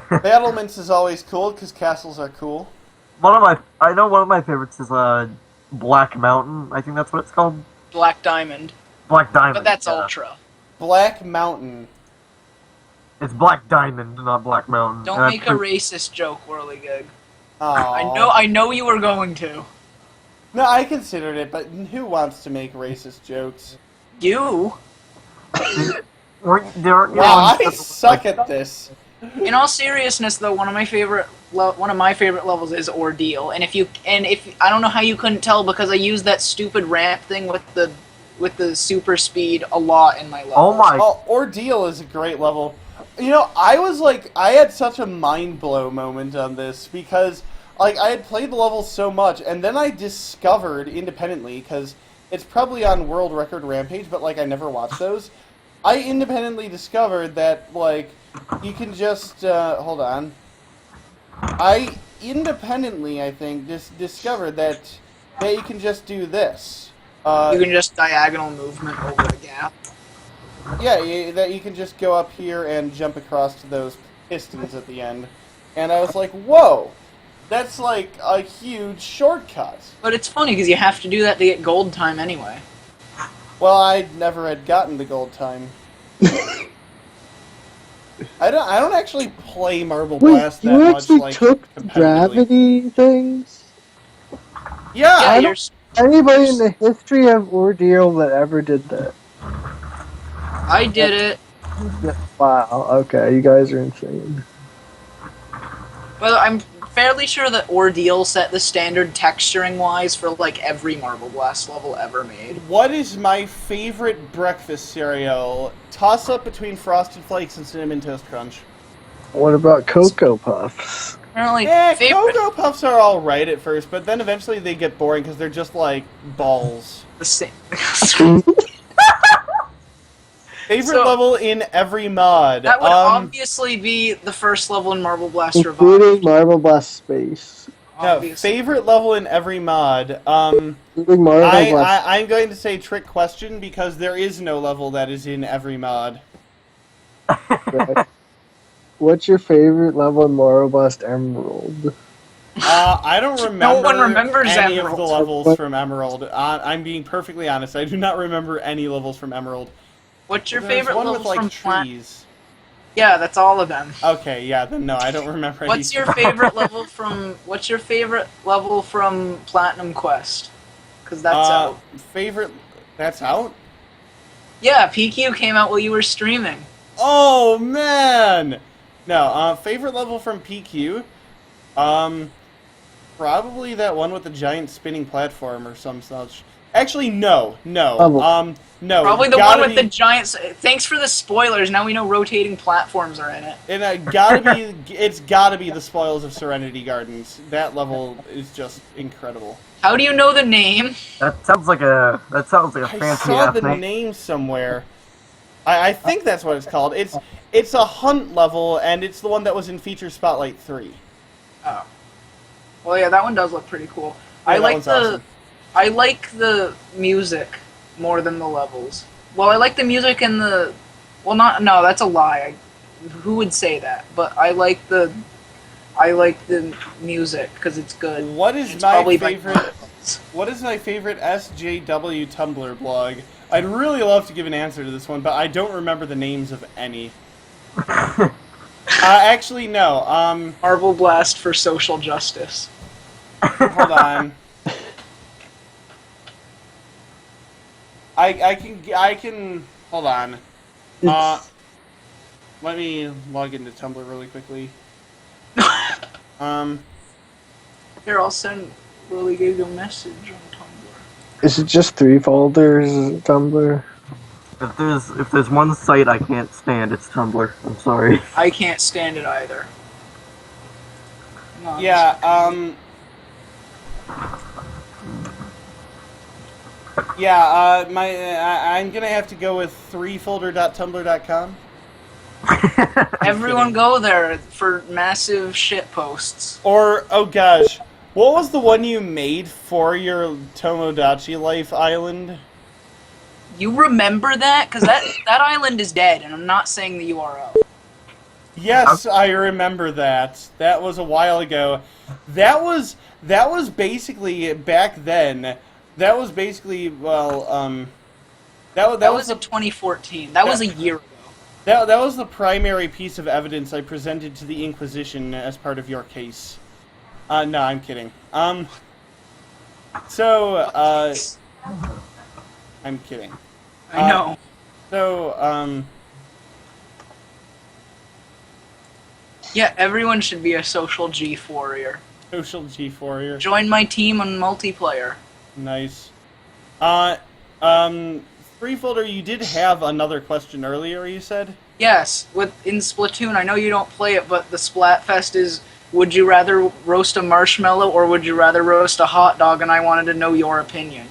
Battlements is always cool because castles are cool. I know one of my favorites is Black Mountain. I think that's what it's called. Black Diamond. Black Diamond. But that's yeah. Ultra. Black Mountain. It's Black Diamond, not Black Mountain. Don't And make a racist joke, Whirligig. Aw. I know you were going to. No, I considered it, but who wants to make racist jokes? You? Wow, I suck at this. In all seriousness, though, one of my favorite levels is Ordeal, and if I don't know how you couldn't tell because I used that stupid ramp thing with the super speed a lot in my levels. Oh my! Oh, Ordeal is a great level. You know, I had such a mind blow moment on this because, like, I had played the level so much, and then I discovered independently, because it's probably on World Record Rampage, but, like, I never watched those. I independently discovered that, like, you can just, hold on. I independently, I think, discovered that you can just do this. You can just diagonal movement over the gap. Yeah, that you can just go up here and jump across to those pistons at the end. And I was like, whoa! That's like a huge shortcut. But it's funny because you have to do that to get gold time anyway. Well, I never had gotten the gold time. I don't actually play Marble Wait, Blast that you much, actually like, took competitively. gravity things? Yeah, Yeah, I you're, Anybody in the history of Ordeal that ever did that? I did it. Wow, okay, you guys are insane. Well, I'm fairly sure that Ordeal set the standard texturing-wise for, like, every Marble Blast level ever made. What is my favorite breakfast cereal? Toss up between Frosted Flakes and Cinnamon Toast Crunch. What about Cocoa Puffs? Apparently, Yeah, favorite, Cocoa Puffs are alright at first, but then eventually they get boring because they're just like balls. the same. Favorite So- level in every mod. That would obviously be the first level in Marble Blast Revive. Including Marble Blast Space. No, Obviously. favorite level in every mod. Including Marble Blast. I'm going to say trick question because there is no level that is in every mod. What's your favorite level in Marble Blast Emerald? I don't remember one remembers any of Emerald. the levels from Emerald. I'm being perfectly honest. I do not remember any levels from Emerald. What's your There's favorite one level with like from Plat? trees. Yeah, that's all of them. Okay, yeah, then no, I don't remember. What's any. your favorite level from? What's your favorite level from Platinum Quest? Because that's out. Favorite? That's out. Yeah, PQ came out while you were streaming. Oh man! No, favorite level from PQ? Probably that one with the giant spinning platform or some such. Actually, no. No. Probably the one gotta with the be- giants. Thanks for the spoilers. Now we know rotating platforms are in it. And it's gotta be the Spoils of Serenity Gardens. That level is just incredible. How do you know the name? That sounds like a I fancy saw ass the name. name somewhere. I think that's what it's called. It's a hunt level, and it's the one that was in Feature Spotlight 3. Oh. Well, yeah, that one does look pretty cool. Yeah, that one's awesome. I like the music more than the levels. Well, I like the music and the. Well, no, that's a lie. Who would say that? But I like the music because it's good. What is It's my probably by- favorite? What is my favorite SJW Tumblr blog? I'd really love to give an answer to this one, but I don't remember the names of any. Actually, no. Marble Blast for social justice. Hold on. I can. Hold on. Let me log into Tumblr really quickly. Here, I'll send Willie Gig a message on Tumblr. Is it just 3 folders, Tumblr? If there's one site I can't stand, it's Tumblr. I'm sorry. I can't stand it either. No, Yeah. Yeah, I'm gonna have to go with 3folder.tumblr.com. Everyone go there for massive shit posts. Or, oh gosh, what was the one you made for your Tomodachi Life island? You remember that? Because that island is dead, and I'm not saying the URL. Yes, I remember that. That was a while ago. That was basically back then. That was basically that That was was in 2014. That was a year ago. that was the primary piece of evidence I presented to the Inquisition as part of your case. No, I'm kidding. So I'm kidding. I know. So Yeah, everyone should be a social G warrior. social G warrior. Join my team on multiplayer. Nice. Threefolder, you did have another question earlier, you said? Yes, in Splatoon, I know you don't play it, but the Splatfest is, would you rather roast a marshmallow or would you rather roast a hot dog, and I wanted to know your opinion.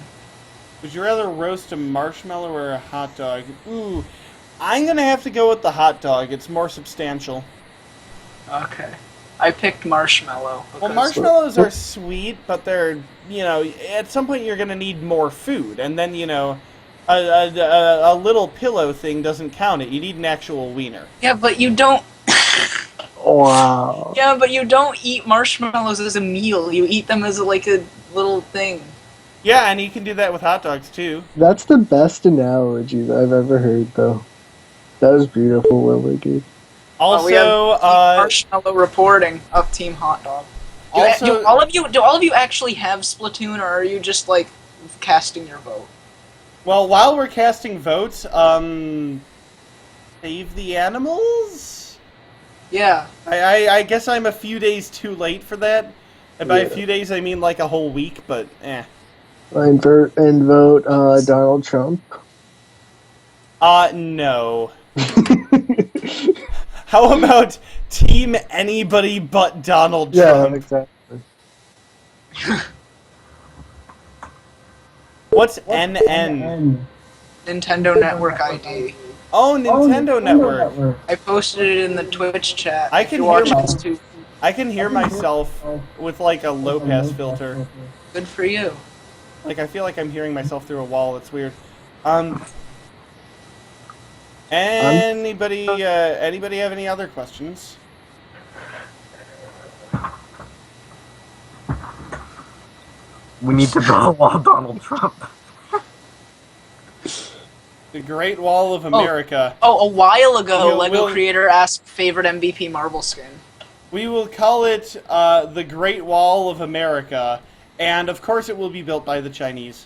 Would you rather roast a marshmallow or a hot dog? Ooh, I'm gonna have to go with the hot dog. It's more substantial. Okay. I picked marshmallow. Well, because- marshmallows are sweet, but they're, at some point you're gonna need more food, and then, a little pillow thing doesn't count it. You need an actual wiener. Yeah, but you don't... Wow. Yeah, but you don't eat marshmallows as a meal. You eat them as like a little thing. Yeah, and you can do that with hot dogs, too. That's the best analogy that I've ever heard, though. That was beautiful, Willie, dude. Also, we have marshmallow reporting of Team Hot Dog. Do all of you actually have Splatoon, or are you just like casting your vote? well, while we're casting votes, save the animals? Yeah. I guess I'm a few days too late for that. And by a Yeah. few days, I mean like a whole week, but eh. And vote Donald Trump. No. How about Team Anybody But Donald Yeah, Trump? exactly. What's NN? Nintendo Network ID. Oh, Nintendo Network. I posted it in the Twitch chat. I If can you hear watch my- this too. I can hear myself with like a low pass filter. Good for you. Like I feel like I'm hearing myself through a wall. It's weird. Anybody have any other questions? We need to build a wall, Donald Trump. The Great Wall of America. Oh, a while ago, We'll- Lego we'll- creator asked favorite MVP marble skin. We will call it the Great Wall of America, and of course it will be built by the Chinese.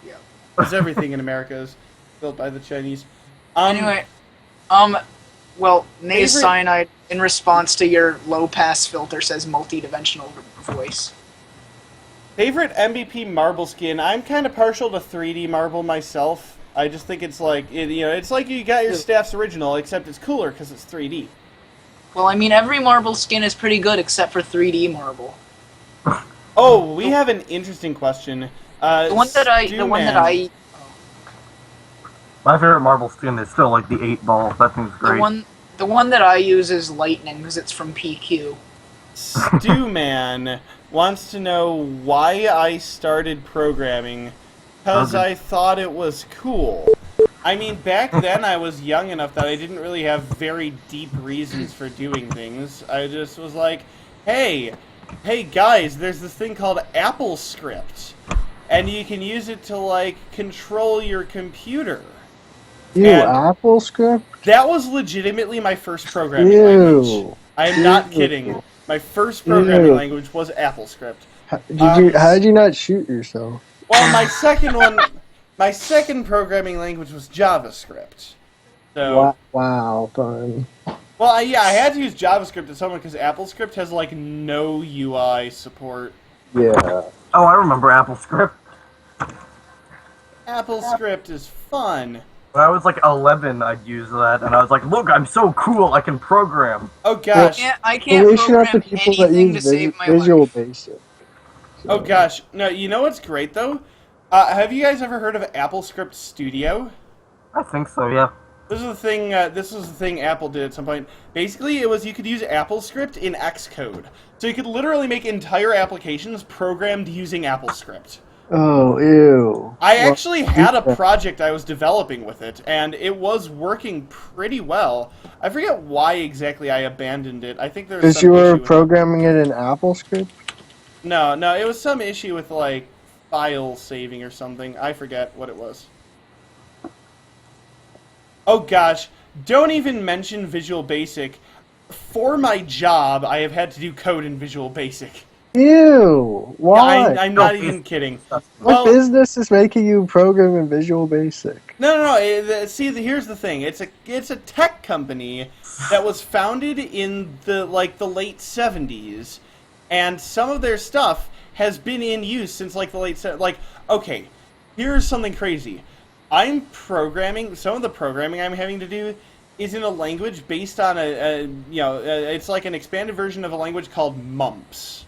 Yeah. Because everything in America is built by the Chinese. Anyway, well, Naze Favorite- Cyanide, in response to your low pass filter, says multi-dimensional voice. Favorite MVP marble skin? I'm kind of partial to 3D marble myself. I just think it's like it's like you got your Staff's original, except it's cooler because it's 3D. Well, I mean, every marble skin is pretty good except for 3D marble. Oh, we have an interesting question. The one that I, My favorite marble skin is still like the 8-ball. That thing's great. the one that I use is Lightning because it's from PQ. Stewman wants to know why I started programming. Because I thought it was cool. I mean, back then I was young enough that I didn't really have very deep reasons for doing things. I just was like, hey guys, there's this thing called AppleScript. And you can use it to, like, control your computer. Ew, And- AppleScript? That was legitimately my first programming language. Ew. I am not Ew. kidding. My first programming Ew. language was AppleScript. How did you not shoot yourself? Well, my second programming language was JavaScript. So, Wow, fun. well, I had to use JavaScript at some point because AppleScript has like no UI support. Yeah. Oh, I remember AppleScript. AppleScript is fun. When I was like 11, I'd use that, and I was like, "Look, I'm so cool! I can program." Oh gosh. I can't We should have the program people that anything to use save my Visual life. Basic. Oh gosh. No, you know what's great though? Have you guys ever heard of AppleScript Studio? I think so. Yeah. This is the thing. This was the thing Apple did at some point. Basically, it was you could use AppleScript in Xcode, so you could literally make entire applications programmed using AppleScript. Oh, ew. I Well, actually had a project I was developing with it, and it was working pretty well. I forget why exactly I abandoned it. I think there was because some you were issue with programming it in AppleScript? No, it was some issue with like file saving or something. I forget what it was. Oh gosh, don't even mention Visual Basic. For my job, I have had to do code in Visual Basic. Ew. Why? I'm not even kidding. What Well, business is making you program in Visual Basic? no. Here's the thing. It's a tech company that was founded in the late 70s, and some of their stuff has been in use since like the late 70s. Like, okay, here's something crazy. I'm programming. Some of the programming I'm having to do is in a language based on it's like an expanded version of a language called Mumps.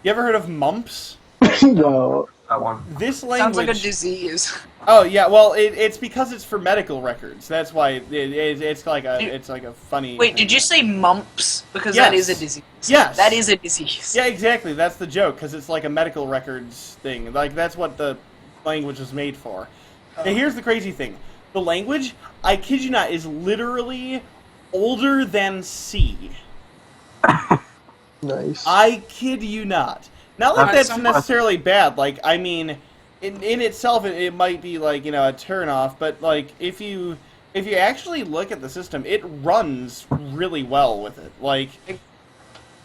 You ever heard of Mumps? No. That one. This language Sounds like a disease. Oh yeah, well it's because it's for medical records. That's why it's like a funny. Wait, thing. did you say mumps? Because Yes. that is a disease. Yes. That is a disease. Yeah, exactly. That's the joke because it's like a medical records thing. Like that's what the language was made for. Now here's the crazy thing: the language, I kid you not, is literally older than C. Nice. I kid you not. Not like That's that's necessarily bad. Like, I mean, in itself, it might be like a turnoff. But like, if you actually look at the system, it runs really well with it. Like,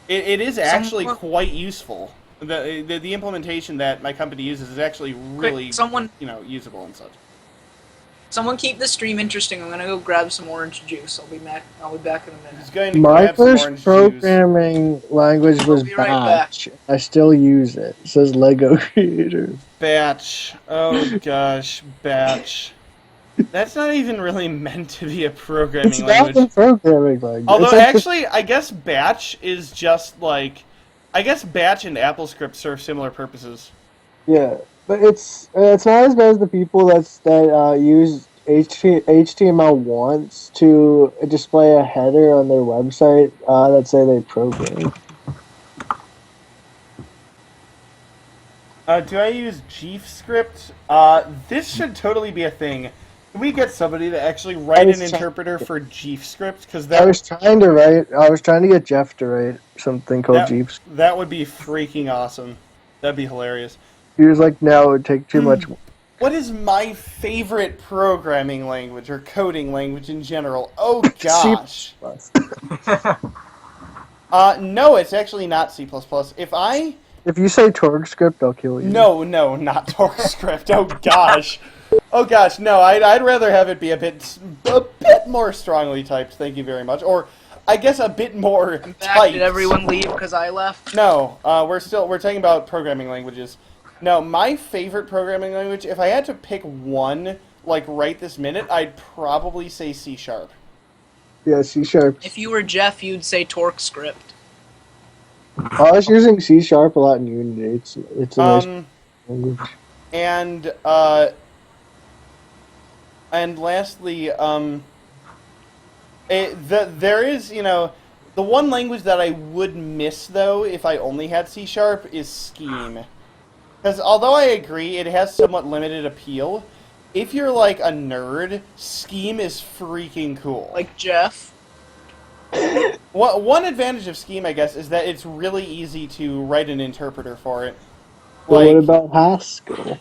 it is actually quite useful. The implementation that my company uses is actually really someone usable and such. Someone keep the stream interesting. I'm gonna go grab some orange juice. I'll be back in a minute. He's going to My grab some first orange juice. programming language was I'll be right back. Batch. I still use it. It says Lego Creator. Batch. Oh gosh, Batch. That's not even really meant to be a programming It's not language. a programming language. Although It's like actually, I guess Batch is just like, I guess Batch and AppleScript serve similar purposes. yeah, but it's not as bad as the people that use HTML once to display a header on their website that say they program. Do I use GIFscript? This should totally be a thing. Can we get somebody to actually write an interpreter for GIFscript? Because I was trying to get Jeff to write something called Jeeps. that would be freaking awesome. That'd be hilarious. He was like, no, it would take too much. What is my favorite programming language or coding language in general? Oh gosh. No, it's actually not C++. If you say TorgScript, I'll kill you. No, not TorgScript. Oh gosh. Oh gosh, no. I'd rather have it be a bit more strongly typed. Thank you very much. Or I guess a bit more Back, typed. did everyone leave because I left? No, we're talking about programming languages. No, my favorite programming language, if I had to pick one, like right this minute, I'd probably say C#. Yeah, C#. If you were Jeff, you'd say TorqueScript. I was using C# a lot in Unity. It's a nice language. And lastly, there is, the one language that I would miss, though, if I only had C# is Scheme. Because although I agree it has somewhat limited appeal, if you're like a nerd, Scheme is freaking cool. Like Jeff. One advantage of Scheme, I guess, is that it's really easy to write an interpreter for it. But what about Haskell?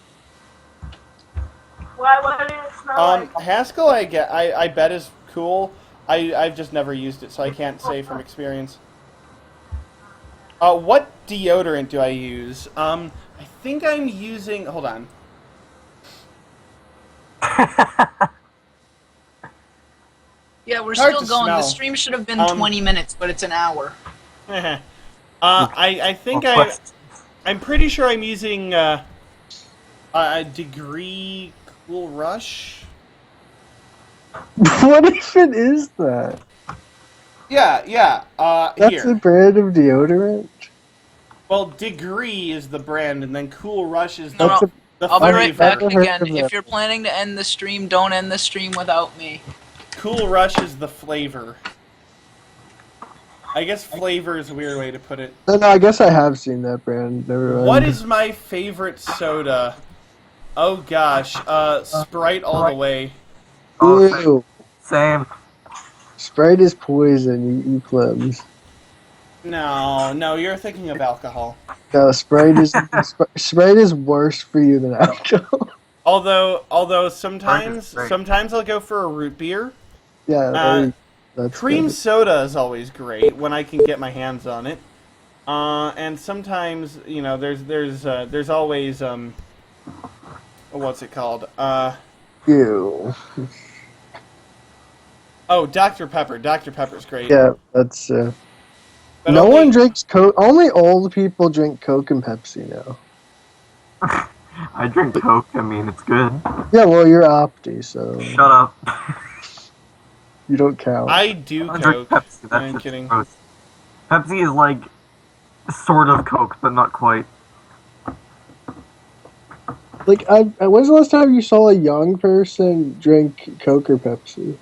What did it smell like? Haskell, I bet is cool. I've just never used it, so I can't say from experience. What deodorant do I use? I think I'm using... Hold on. Yeah, we're Hard still to going. smell. The stream should have been 20 minutes, but it's an hour. I think I'm pretty sure I'm using a Degree Cool Rush. What even is that? Yeah. That's Here. a brand of deodorant? Well, Degree is the brand, and then Cool Rush is No, the The I'll be right flavor. back Never heard again. of that. If you're planning to end the stream, don't end the stream without me. Cool Rush is the flavor. I guess flavor is a weird way to put it. No, I guess I have seen that brand. Never mind. What is my favorite soda? Oh gosh, Sprite all the way. Oh, same. Ew. Same. Sprite is poison, you plebs. No, you're thinking of alcohol. No, Sprite is Sprite is worse for you than alcohol. Although sometimes Sprite is great. sometimes I'll go for a root beer. Yeah, that's Cream good. soda is always great when I can get my hands on it. And sometimes, you know, there's always what's it called? Ew. Oh, Dr. Pepper. Dr. Pepper's great. Yeah, that's. But No only- one drinks Coke. Only old people drink Coke and Pepsi now. I drink Coke. I mean, it's good. Yeah, well, you're Opti, so Shut up. you don't count. I do I drink Coke. Pepsi. That's I'm just kidding. gross. Pepsi is like sort of Coke, but not quite. Like, when's the last time you saw a young person drink Coke or Pepsi?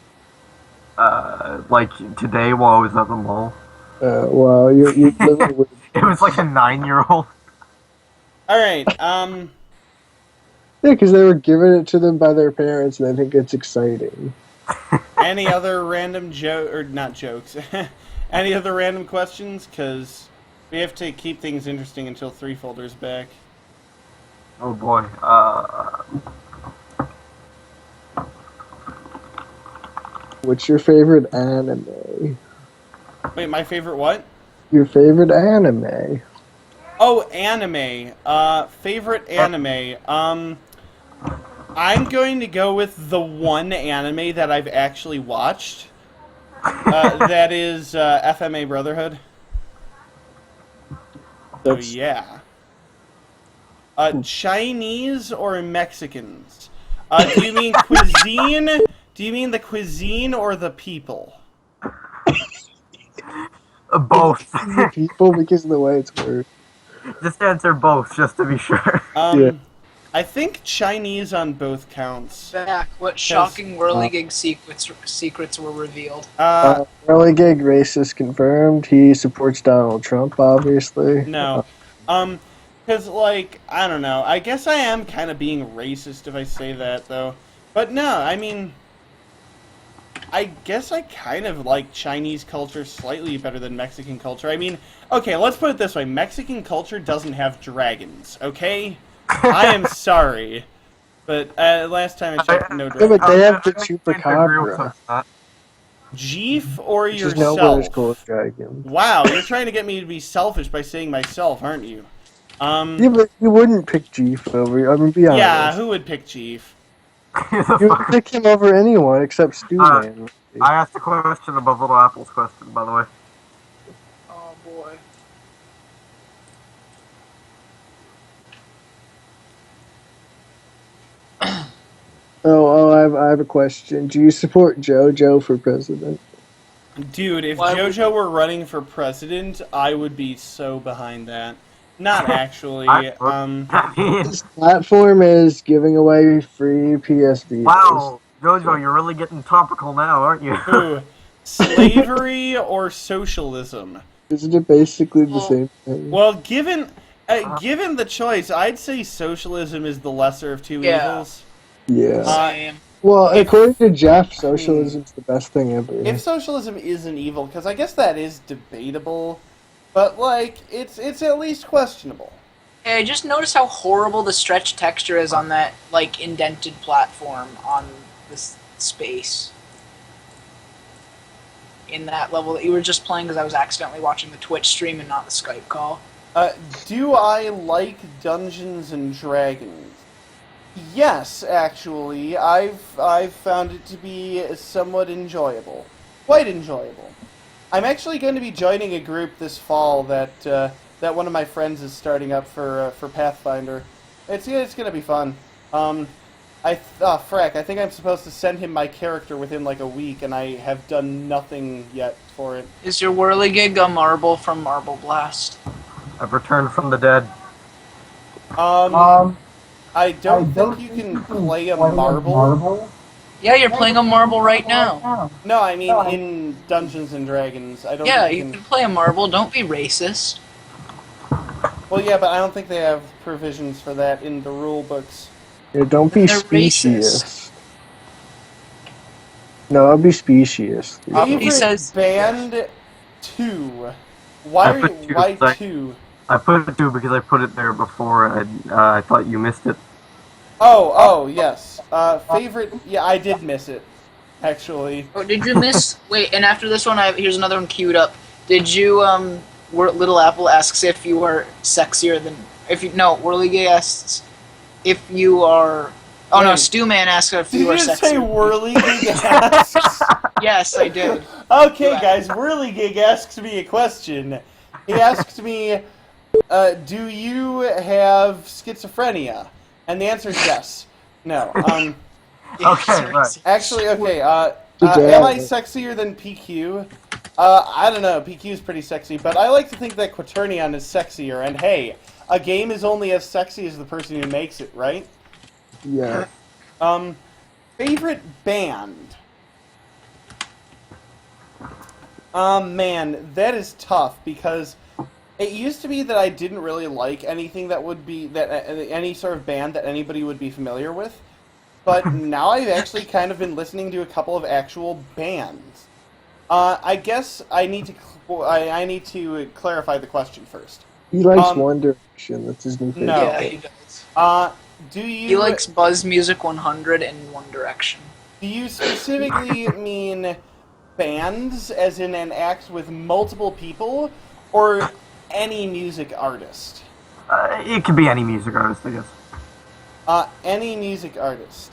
Like today while I was at the mall. Well, you live in a weird- It was like a 9-year-old. All right. Yeah, because they were giving it to them by their parents, and they think it's exciting. Any other random joke or not jokes? Any other random questions? Because we have to keep things interesting until Three Folder's back. Oh boy. What's your favorite anime? Wait, my favorite what? Your favorite anime? Oh, anime. Favorite anime. I'm going to go with the one anime that I've actually watched. That is FMA Brotherhood. Oh That's- yeah. Chinese or Mexicans? Do you mean cuisine? Do you mean the cuisine or the people? Both. The people, because of the way it's worded. Just answer both, just to be sure. Yeah. I think Chinese on both counts. Back. What shocking Whirligig secrets were revealed? Early gig racist confirmed. He supports Donald Trump, obviously. No. Because, like, I don't know. I guess I am kind of being racist if I say that, though. But no, I mean, I guess I kind of like Chinese culture slightly better than Mexican culture. I mean, okay, let's put it this way. Mexican culture doesn't have dragons, okay? I am sorry. But last time I checked, no Yeah, dragons. but they have the I can't agree with chupacabra, that. Jeef or which is nowhere as yourself? cool as dragons. Wow, you're trying to get me to be selfish by saying myself, aren't you? Yeah, but you wouldn't pick Jeef over. I mean, be honest. Yeah, who would pick Jeef? You would pick him over anyone except Stu Man. I asked a question above Little Apple's question, by the way. Oh boy. I have a question. Do you support JoJo for president? Dude, if Why would- JoJo were running for president, I would be so behind that. Not actually. I mean, This platform is giving away free PSVs. wow, Jojo, you're really getting topical now, aren't you? Who? Slavery or socialism? Isn't it basically the Well- same thing? Well, given the choice, I'd say socialism is the lesser of two Yeah. evils. Yeah. Same. Well, if- according to Jeff, socialism's the best thing ever. If socialism is an evil, because I guess that is debatable, but like it's at least questionable. Hey, just notice how horrible the stretch texture is on that like indented platform on this space. In that level that you were just playing because I was accidentally watching the Twitch stream and not the Skype call. Do I like Dungeons and Dragons? Yes, actually, I've found it to be somewhat enjoyable, quite enjoyable. I'm actually going to be joining a group this fall that one of my friends is starting up for Pathfinder. It's going to be fun. Frack, I think I'm supposed to send him my character within like a week, and I have done nothing yet for it. Is your Whirligig a marble from Marble Blast? I've returned from the dead. I don't think you can play a marble. Yeah, you're playing a marble right now. No, I mean in Dungeons and Dragons. I don't Yeah, think you can play a marble. Don't be racist. Well, yeah, but I don't think they have provisions for that in the rule books. Yeah, don't be They're specious. No, I'll be specious. Favorite says- band 2. I Why put two, why like- 2? I put it 2 because I put it there before, and I thought you missed it. Oh, yes. Favorite, yeah, I did miss it, actually. Oh, did you miss? Wait, and after this one, here's another one queued up. Did you Little Apple asks if you are sexier than Whirligay asks if you are. Oh no, Wait. Stewman asks if Did you you are just sexier. say Whirligig asks? Yes, I did. Okay, guys, Whirligig asks me a question. He asks me, do you have schizophrenia? And the answer is yes. No. Okay, right. Actually, okay, am I sexier than PQ? I don't know, PQ is pretty sexy, but I like to think that Quaternion is sexier, and hey, a game is only as sexy as the person who makes it, right? Yeah. Favorite band? Man, that is tough, because it used to be that I didn't really like anything that would be, any sort of band that anybody would be familiar with, but now I've actually kind of been listening to a couple of actual bands. I guess I need to clarify the question first. He likes One Direction. That's his new favorite. No. Yeah, he does. Do you He likes Buzz Music 100 and One Direction. Do you specifically mean bands, as in an act with multiple people, or any music artist? It could be any music artist, I guess. Any music artist.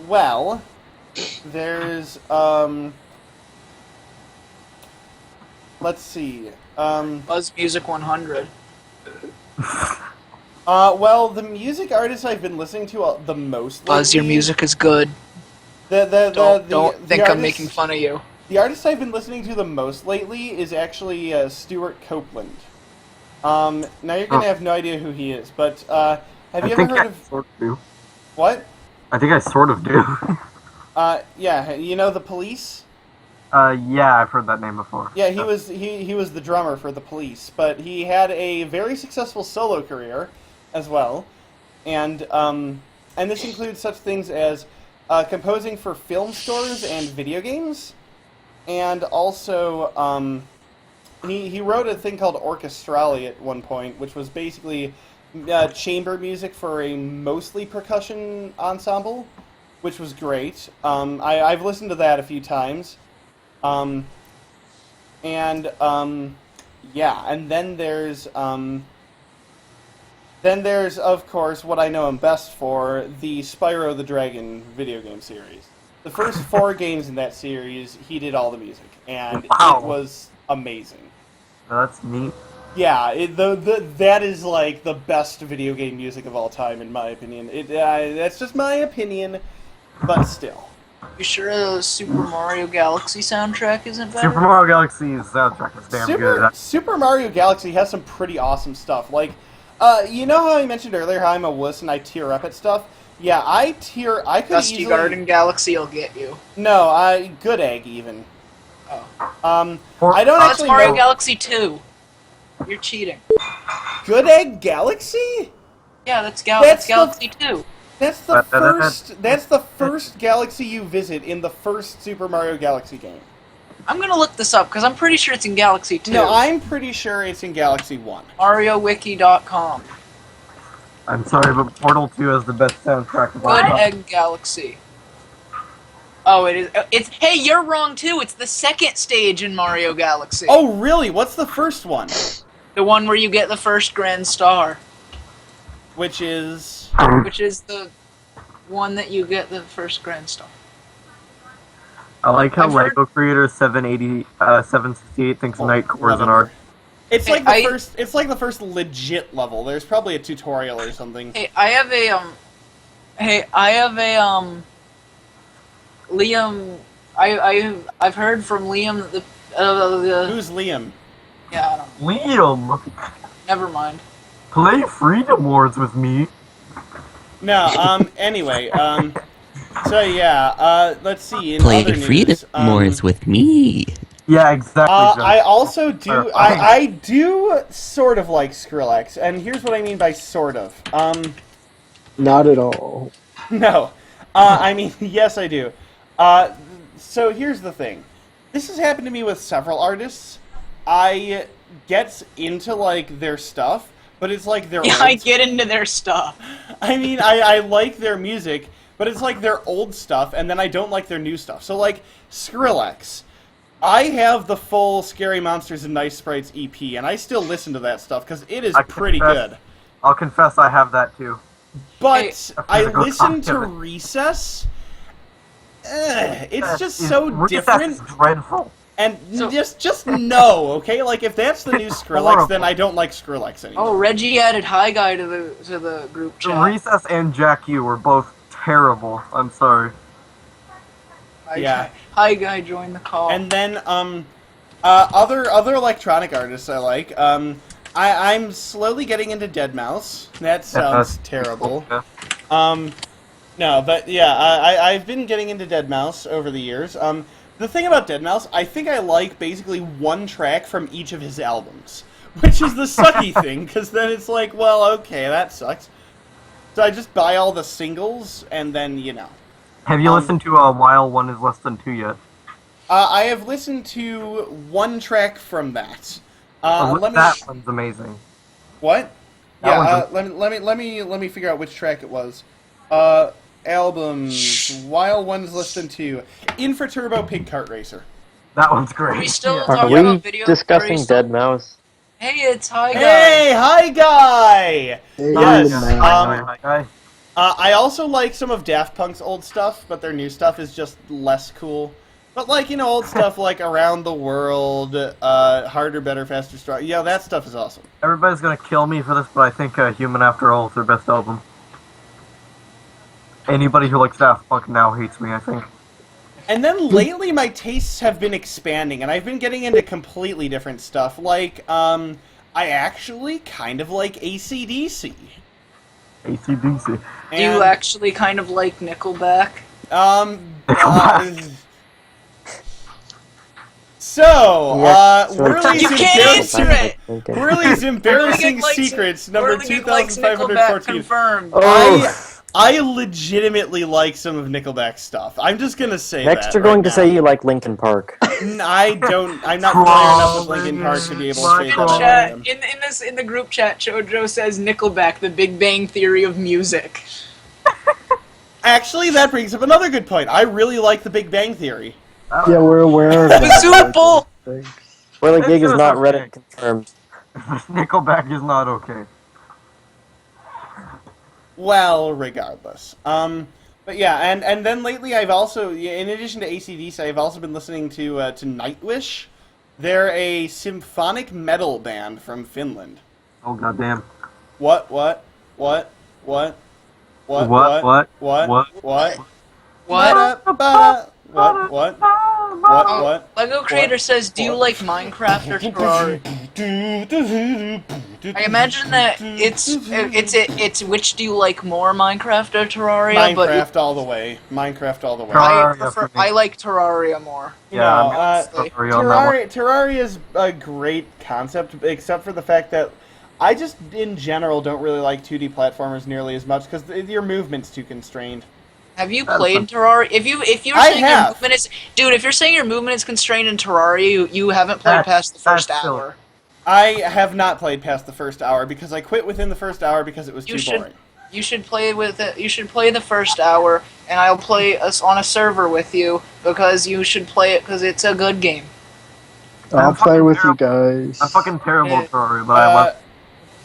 Well, there's, let's see. Buzz Music 100. Well, the music artists I've been listening to the most lately... Buzz, your music is good. Don't think I'm making fun of you. The artist I've been listening to the most lately is actually Stuart Copeland. Now you're gonna have no idea who he is, but have you ever heard of... Sort of do. What? I think I sort of do. Yeah, you know The Police? Yeah, I've heard that name before. Yeah, he was the drummer for The Police, but he had a very successful solo career as well, and this includes such things as composing for film scores and video games, and also he wrote a thing called Orchestrali at one point, which was basically chamber music for a mostly percussion ensemble, which was great. I've listened to that a few times. Yeah, and then there's, of course, what I know him best for, the Spyro the Dragon video game series. The first 4 games in that series, he did all the music, and Wow. it was amazing. That's neat. Yeah, that is like the best video game music of all time, in my opinion. That's just my opinion, but still. You sure the Super Mario Galaxy soundtrack isn't better? Super Mario Galaxy's soundtrack is damn good. Super Mario Galaxy has some pretty awesome stuff. Like, you know how I mentioned earlier how I'm a wuss and I tear up at stuff? Yeah, I could Dusty easily... Garden Galaxy will get you. No, Good Egg, even. Oh. I don't That's actually Mario know... Galaxy 2. You're cheating. Good Egg Galaxy? Yeah, that's That's the- Galaxy 2. That's the first galaxy you visit in the first Super Mario Galaxy game. I'm gonna look this up, because I'm pretty sure it's in Galaxy 2. No, I'm pretty sure it's in Galaxy 1. MarioWiki.com. I'm sorry, but Portal 2 has the best soundtrack of all Good time. Egg Galaxy. Oh, it is. It's. Hey, you're wrong too. It's the second stage in Mario Galaxy. Oh, really? What's the first one? The one where you get the first Grand Star, Which is... which is the one that you get the first Grand Star. I like how I've heard- LEGO Creator 768 thinks Night Core is an art. It's Hey, like the I- first. It's like the first legit level. There's probably a tutorial or something. Hey, I have a Liam. I've heard from Liam that the. Who's Liam? Yeah, I don't know. Liam, Never mind. play Freedom Wars with me. No. Anyway. So yeah. Let's see. In Play other Freedom news, Wars with me. Yeah, exactly. Joe. I also do. Clarify. I do sort of like Skrillex, and here's what I mean by sort of. Not at all. No. I mean, yes, I do. So here's the thing. This has happened to me with several artists. I get into, like, their stuff, but it's like their Yeah, old... I get into their stuff. I mean, I like their music, but it's like their old stuff, and then I don't like their new stuff. So, like, Skrillex. I have the full Scary Monsters and Nice Sprites EP, and I still listen to that stuff, because it is pretty good. I'll confess I have that too. But Hey, I physical listen to copy of it. Recess. It's just Is- so Recess different. is dreadful. And So- just no, okay? Like, if that's the new Skrillex, then I don't like Skrillex anymore. Oh, Reggie added Hi Guy to the group chat. Recess and Jack U were both terrible. I'm sorry. Yeah. Hi Guy joined the call. And then, other electronic artists I like. I'm slowly getting into Deadmau5. That sounds terrible. Yeah. No, but yeah, I've been getting into Deadmau5 over the years. The thing about Deadmau5, I think I like basically one track from each of his albums, which is the sucky thing, because then it's like, well, okay, that sucks. So I just buy all the singles, and then, you know. Have you listened to While One Is Less Than Two yet? I have listened to one track from that. Let me. That one's amazing. What? That Yeah. Let me figure out which track it was. Albums. While One's Less Than Two. Infra Turbo Pig Kart Racer. That one's great. Are we still Yeah. talking Are we about video? discussing are we still- Dead Mouse? Hey, it's Hi Guy. Hey, hi guy. Hey, Yes, man. Hi, guy. I also like some of Daft Punk's old stuff, but their new stuff is just less cool. But like, you know, old stuff like Around the World, Harder, Better, Faster, Stronger. Yeah, that stuff is awesome. Everybody's gonna kill me for this, but I think Human After All is their best album. Anybody who likes Daft Punk now hates me, I think. And then lately, my tastes have been expanding, and I've been getting into completely different stuff. Like, I actually kind of like AC/DC. AC/DC. Do you actually kind of like Nickelback? So, Yes, Whirly's You can't answer it! Whirly's embarrassing Whirligig likes- secrets, number Whirligig likes 2514. Nickelback confirmed. I legitimately like some of Nickelback's stuff. I'm just gonna say Next, that you're going right to now. say you like Linkin Park. I don't. I'm not familiar enough with Linkin Park to be able to say In that. the I chat, am. in the group chat, Jojo says Nickelback, the Big Bang Theory of music. Actually, that brings up another good point. I really like The Big Bang Theory. Yeah, we're aware of that. Bazoople! Thanks. Well, the gig is just not okay. Reddit confirmed. Nickelback is not okay. Well, regardless. But yeah, and then lately I've also, in addition to AC/DC, I've also been listening to Nightwish. They're a symphonic metal band from Finland. Oh goddamn. What? What? What? What? What? Lego Creator says, do you like Minecraft or Terraria? I imagine that it's which do you like more, Minecraft or Terraria? But Minecraft all the way. Minecraft all the way. Terraria for me. I like Terraria more. Yeah, No, I'm gonna sorry on that one. Terraria is a great concept, except for the fact that I just, in general, don't really like 2D platformers nearly as much because your movement's too constrained. Have you played Terraria? If you're I saying have. your movement is, dude, if you're saying your movement is constrained in Terraria, you haven't played past the first that's silly. hour. I have not played past the first hour because I quit within the first hour because it was You too should- boring. You should play with it. You should play the first hour, and I'll play us on a server with you because you should play it because it's a good game. I'll play fucking with you terrible. guys. I'm fucking terrible Yeah. at Terraria, but I love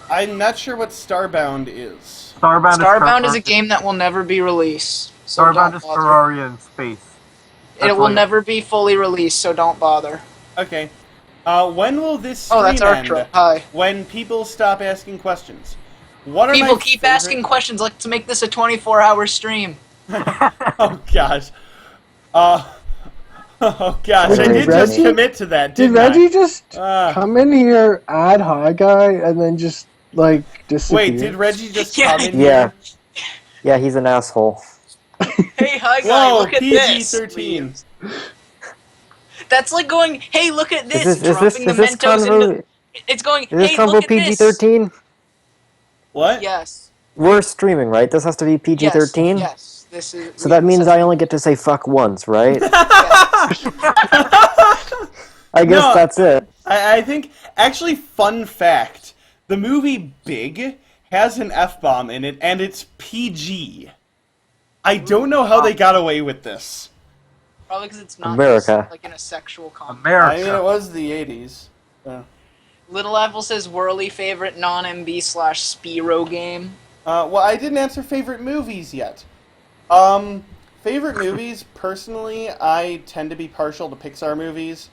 I'm not sure what Starbound is. Starbound. Starbound is a Terraria. game that will never be released. So Starbound don't is bother. Terraria in space. It That's will like- never be fully released, so don't bother. Okay. When will this Oh, stream that's our end? intro. Hi. When people stop asking questions. What are People my keep favorite- asking questions. Let's make this a 24-hour stream. Oh gosh. Oh gosh, I Did did just Reggie- commit to that, Did didn't I? Reggie just Ah. come in here, add Hi Guy, and then just, like, disappear? Wait, did Reggie just Yeah. come in Yeah. here? Yeah, he's an asshole. Hey, hi guy, Whoa, look at this. PG-13. That's like going, hey, look at this. Is Dropping the Mentos convo? into. It's going, Is this hey, convo look at this. PG-13? What? Yes. We're streaming, right? This has to be PG-13. Yes. This is. So that means I only get to say fuck once, right? I guess No. that's it. I think, actually, fun fact, the movie Big has an F-bomb in it, and it's PG. I don't know how they got away with this. Probably because it's not America. like in a sexual context. I mean, it America. was the 80s. Yeah. Little Apple says Whirly favorite non-MB/Spiro game. Well, I didn't answer favorite movies yet. Favorite movies, personally, I tend to be partial to Pixar movies.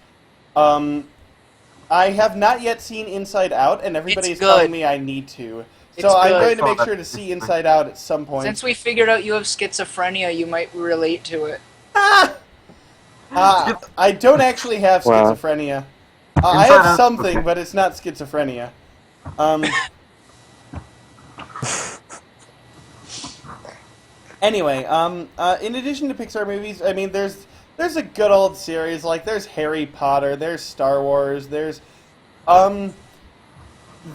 I have not yet seen Inside Out, and everybody's It's telling good. me I need to. It's So I'm good. going to make sure to see Inside Out at some point. Since we figured out you have schizophrenia, you might relate to it. I don't actually have Wow. schizophrenia. I Inside have Out- something, but it's not schizophrenia. Anyway, in addition to Pixar movies, I mean, there's a good old series, like there's Harry Potter, there's Star Wars, there's,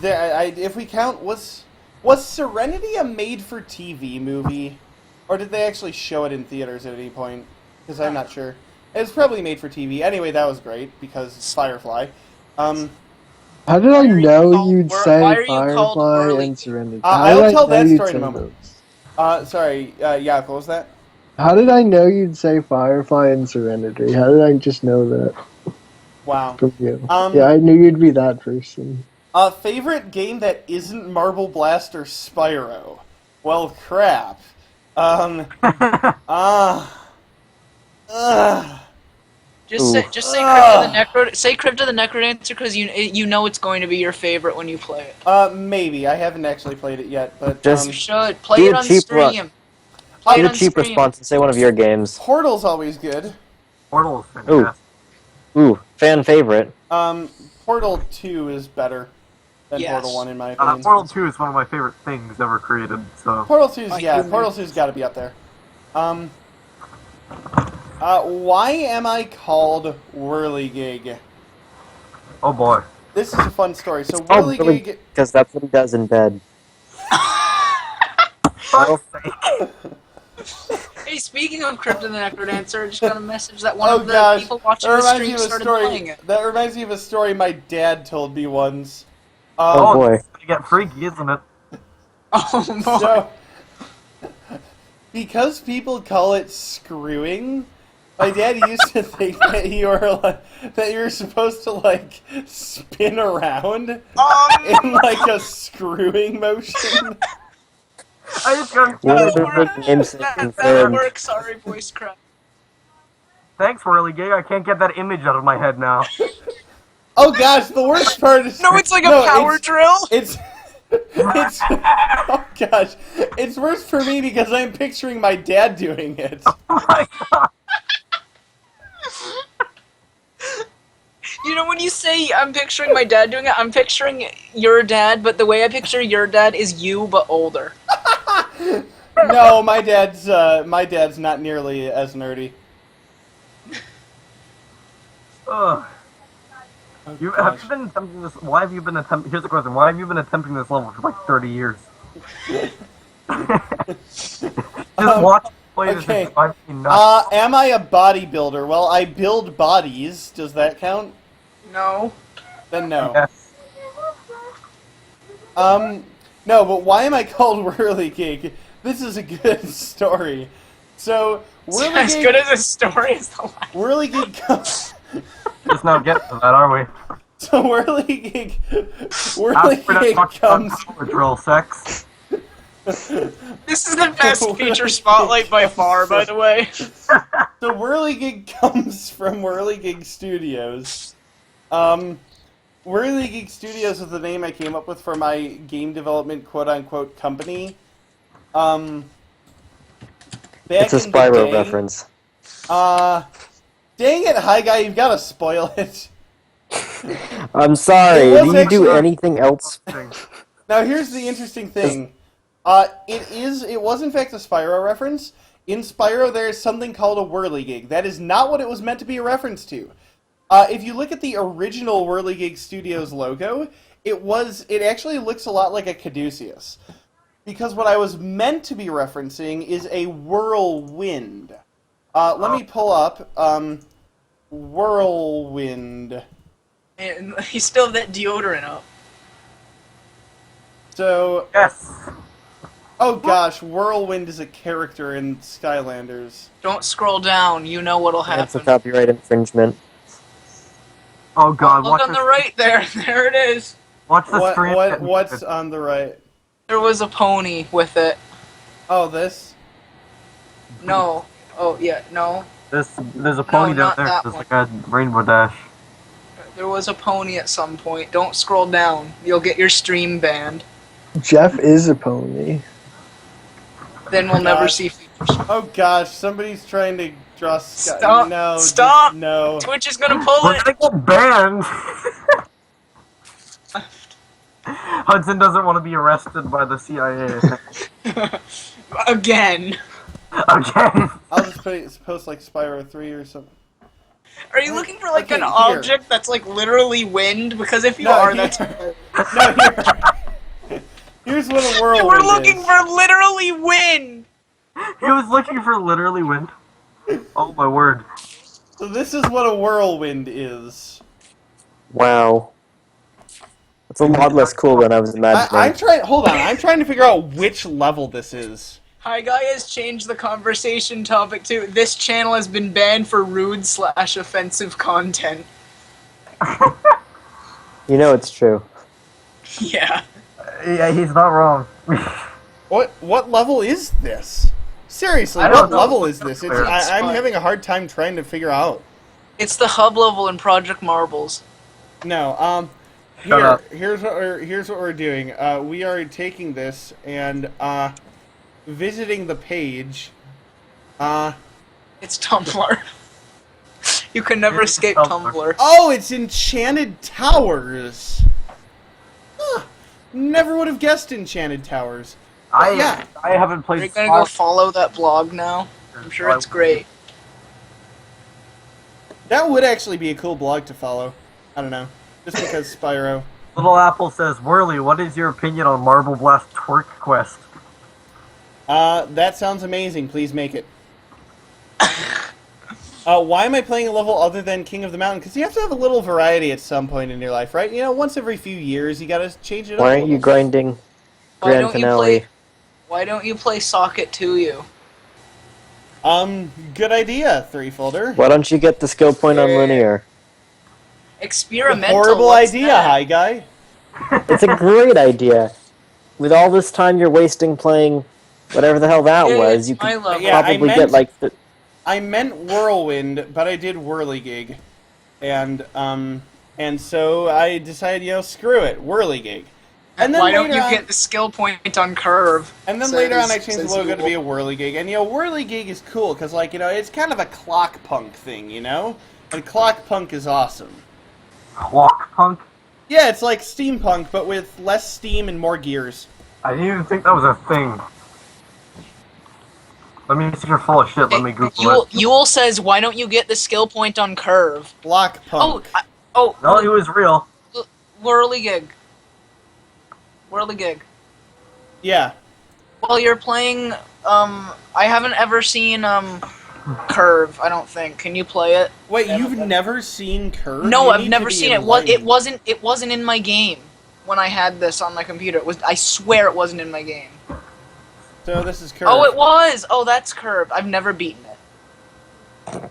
if we count, was Serenity a made-for-TV movie? Or did they actually show it in theaters at any point? Because I'm not sure. It's probably made for TV. Anyway, that was great, because it's Firefly. How did I Why are you know called you'd Why say are you called Firefly Whirly? and Serenity? I'll How did I tell that know you'd story in a say moment. those? Sorry, yeah, what was that? How did I know you'd say Firefly and Serenity? How did I just know that Wow. from you? Um, Yeah, I knew you'd be that person. Favorite game that isn't Marble Blast or Spyro? Well, crap. Just say Crypto the Necrodancer because you know it's going to be your favorite when you play it. Maybe. I haven't actually played it yet, but, Just- You should play do it a on cheap run. stream. Play Do it the on cheap stream. response and say one of your games. Portal's always good. Portal is fantastic. Ooh, fan favorite. Portal 2 is better than Yes. Portal 1 in my opinion. Portal 2 is one of my favorite things ever created, so... Portal 2's, Like yeah, you- Portal 2's gotta be up there. Why am I called Whirligig? Oh boy. This is a fun story. So Oh, Whirligig... because that's what he does in bed. Oh, Hey, speaking of Crypto the Necrodancer, I just got a message that one Oh of the gosh, people watching that the reminds me stream of a started story. playing it. That reminds me of a story my dad told me once. Oh boy. You get freaky, isn't it? Oh boy. So, because people call it screwing, my dad used to think that you were supposed to like spin around in like a screwing motion. I just got... That'll work. Sorry, voice crack. Thanks, Whirly Gig. I can't get that image out of my head now. Oh gosh, the worst part is No, it's like a no, power drill. It's oh gosh, it's worse for me because I'm picturing my dad doing it. Oh my god. You know, when you say I'm picturing my dad doing it, I'm picturing your dad, but the way I picture your dad is you, but older. No, my dad's not nearly as nerdy. Ugh. Oh, Have gosh. you been attempting this? Why have you been attempting? Here's the question: why have you been attempting this level for like 30 years? Just watch play this. okay. Is driving me nuts. Am I a bodybuilder? Well, I build bodies. Does that count? No. Then no. Yes. No, but why am I called Whirligig? This is a good story. So, As good as a story as the last. Whirligig comes... Just not getting to that, are we? So Whirligig After that talk comes... about power drill sex. This is the best feature spotlight by far, by the way. So Whirligig comes from Whirligig Studios. Whirligig Studios is the name I came up with for my game development quote-unquote company. Back It's a in the Spyro day- reference. Dang it, Hi Guy, you've got to spoil it. I'm sorry. It was Do you do actually- anything else? Now here's the interesting thing. It was in fact a Spyro reference. In Spyro, there is something called a whirligig. That is not what it was meant to be a reference to. If you look at the original Whirligig Studios logo, it actually looks a lot like a Caduceus. Because what I was meant to be referencing is a whirlwind. Let me pull up, whirlwind. And you still have that deodorant up. So, Yes. oh gosh, Whirlwind is a character in Skylanders. Don't scroll down. You know what'll That's a happen. copyright infringement. Oh god, Look watch on the this. right there. There it is. Watch the stream. What's on the right? There was a pony with it. Oh, this? No. Oh, yeah, no. There's a pony down not there. that There's one. like a rainbow dash. There was a pony at some point. Don't scroll down. You'll get your stream banned. Jeff is a pony. Then we'll never God. see features. Oh gosh, somebody's trying to draw Stop. No, Stop. just no. Twitch is gonna pull We're it. gonna get banned! Hudson doesn't want to be arrested by the CIA. Again. Okay. I'll just post like Spyro 3 or something. Are you looking for like Okay, an here. object that's like literally wind? Because if you No, are, here. that's. No, here. Here's what a whirlwind We're looking is. for literally wind. He was looking for literally wind. Oh my word. So this is what a whirlwind is. Wow. It's a lot less cool than I was imagining. I'm trying. Hold on. I'm trying to figure out which level this is. Hi Guy has changed the conversation topic to this channel has been banned for rude/offensive content. You know it's true. Yeah. Yeah, he's not wrong. What level is this? Seriously, I don't what know. level is this? It's I'm fun. having a hard time trying to figure out. It's the hub level in Project Marbles. No, Shut up. here's what we're doing. We are taking this and visiting the page. It's Tumblr. You can never It's escape Tumblr. Tumblr. Oh, it's Enchanted Towers. Huh. Never would have guessed Enchanted Towers. Yeah. I haven't Are played you gonna go follow that blog now? I'm sure it's great. That would actually be a cool blog to follow. I don't know, just because Spyro. Little Apple says, Whirly, what is your opinion on Marble Blast Twerk Quest? That sounds amazing. Please make it. Why am I playing a level other than King of the Mountain? Because you have to have a little variety at some point in your life, right? You know, once every few years, you gotta change it up. Why a aren't you little. grinding Why Grand don't you Finale? play? Why don't you play Socket to you? Good idea, Threefolder. Why don't you get the skill point on linear? Experimental. Horrible what's idea, that? hi guy. It's a great idea. With all this time you're wasting playing whatever the hell that Yeah, was, it's you my could level. Yeah, probably I get meant- like the... I meant Whirlwind, but I did Whirligig, and so I decided, screw it, Whirligig. And then Why don't later you on, get the skill point on Curve? And then Says- later on, I changed the says logo to Google. be a Whirligig. And, Whirligig is cool, because, it's kind of a clock punk thing, And clock punk is awesome. Clock Punk? Yeah, it's like steampunk, but with less steam and more gears. I didn't even think that was a thing. Let me see you're full of shit. Let me Google it. Yule says, "Why don't you get the skill point on Curve?" Block punk. No, it was real. Whirligig. Whirligig. Yeah. Well, you're playing. I haven't ever seen Curve. I don't think. Can you play it? Wait, you've never seen Curve? No, You I've need to never be seen it. enlightened. It wasn't in my game when I had this on my computer. It was. I swear it wasn't in my game. So this is Curve. Oh, it was. Oh, that's Curve. I've never beaten it.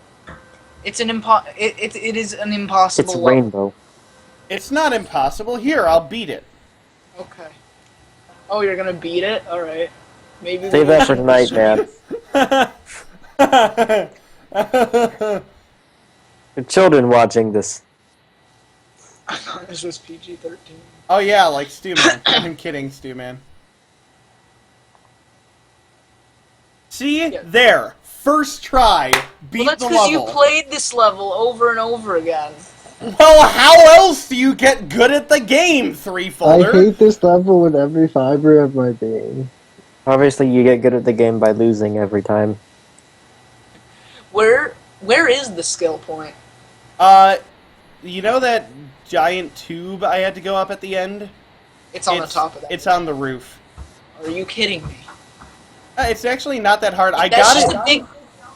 It's an it is an impossible. It's level. rainbow. It's not impossible. Here, I'll beat it. Okay. Oh, you're gonna beat it? All right. Maybe. Save that for tonight, man. The children watching this. I thought this was PG-13. Oh yeah, like Stu Man. I'm kidding, Stu Man. See? Yeah. There. First try. Beat Well, that's the because you level. played this level over and over again. Well, how else do you get good at the game, I Threefolder? hate this level with every fiber of my being. Obviously, you get good at the game by losing every time. Where is the skill point? You know that giant tube I had to go up at the end? It's on the top of that. It's on the roof. Are you kidding me? It's actually not that hard. I That's got just it. a big.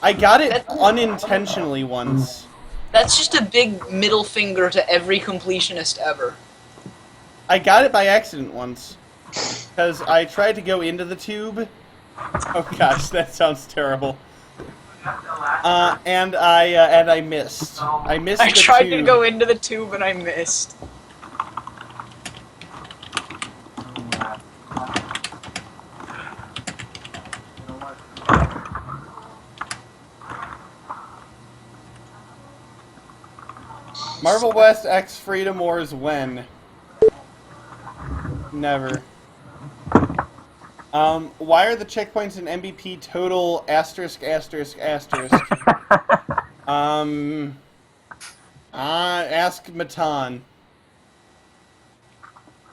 I got it unintentionally once. That's just a big middle finger to every completionist ever. I got it by accident once. Because I tried to go into the tube. Oh gosh, that sounds terrible. And I missed. I missed I the tried tube. to go into the tube and I missed. Marvel West X Freedom Wars when? Never. Why are the checkpoints in MVP total asterisk asterisk asterisk? Ask Matan.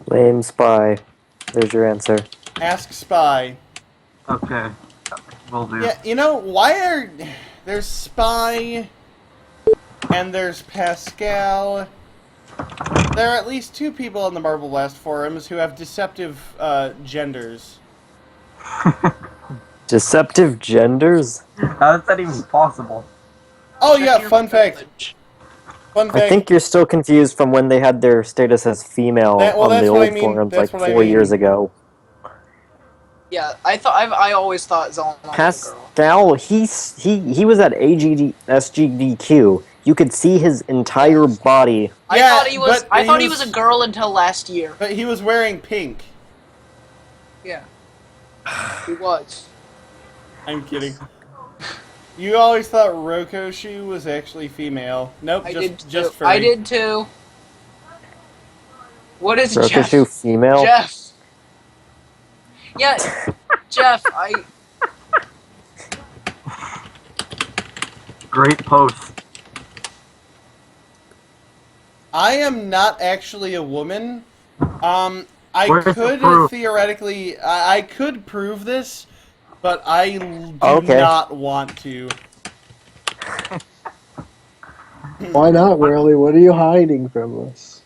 Lame spy. There's your answer. Ask Spy. Okay. Will do. Yeah, you know, why are... There's Spy, and there's Pascal. There are at least 2 people on the Marble Blast forums who have deceptive genders. Deceptive genders? How is that even possible? Oh Check yeah, your fun fact. privilege. Fun I fact. think you're still confused from when they had their status as female Well, on the that's what old I mean. forums That's like what I 4 mean. years ago. Yeah, I always thought Zalman was a girl. Pascal, he was at SGDQ. You could see his entire body. I Yeah, thought he was. but I thought he was- was a girl until last year. But he was wearing pink. Yeah, he was. I'm kidding. You always thought Rokoshu was actually female. Nope, I did just too. furry. I did too. What is Rokoshu Jeff? female? Jeff. Yeah, Jeff. Great post. I am not actually a woman. I Where's the could proof? theoretically, I could prove this, but I do Okay. not want to. Why not, really? What are you hiding from us?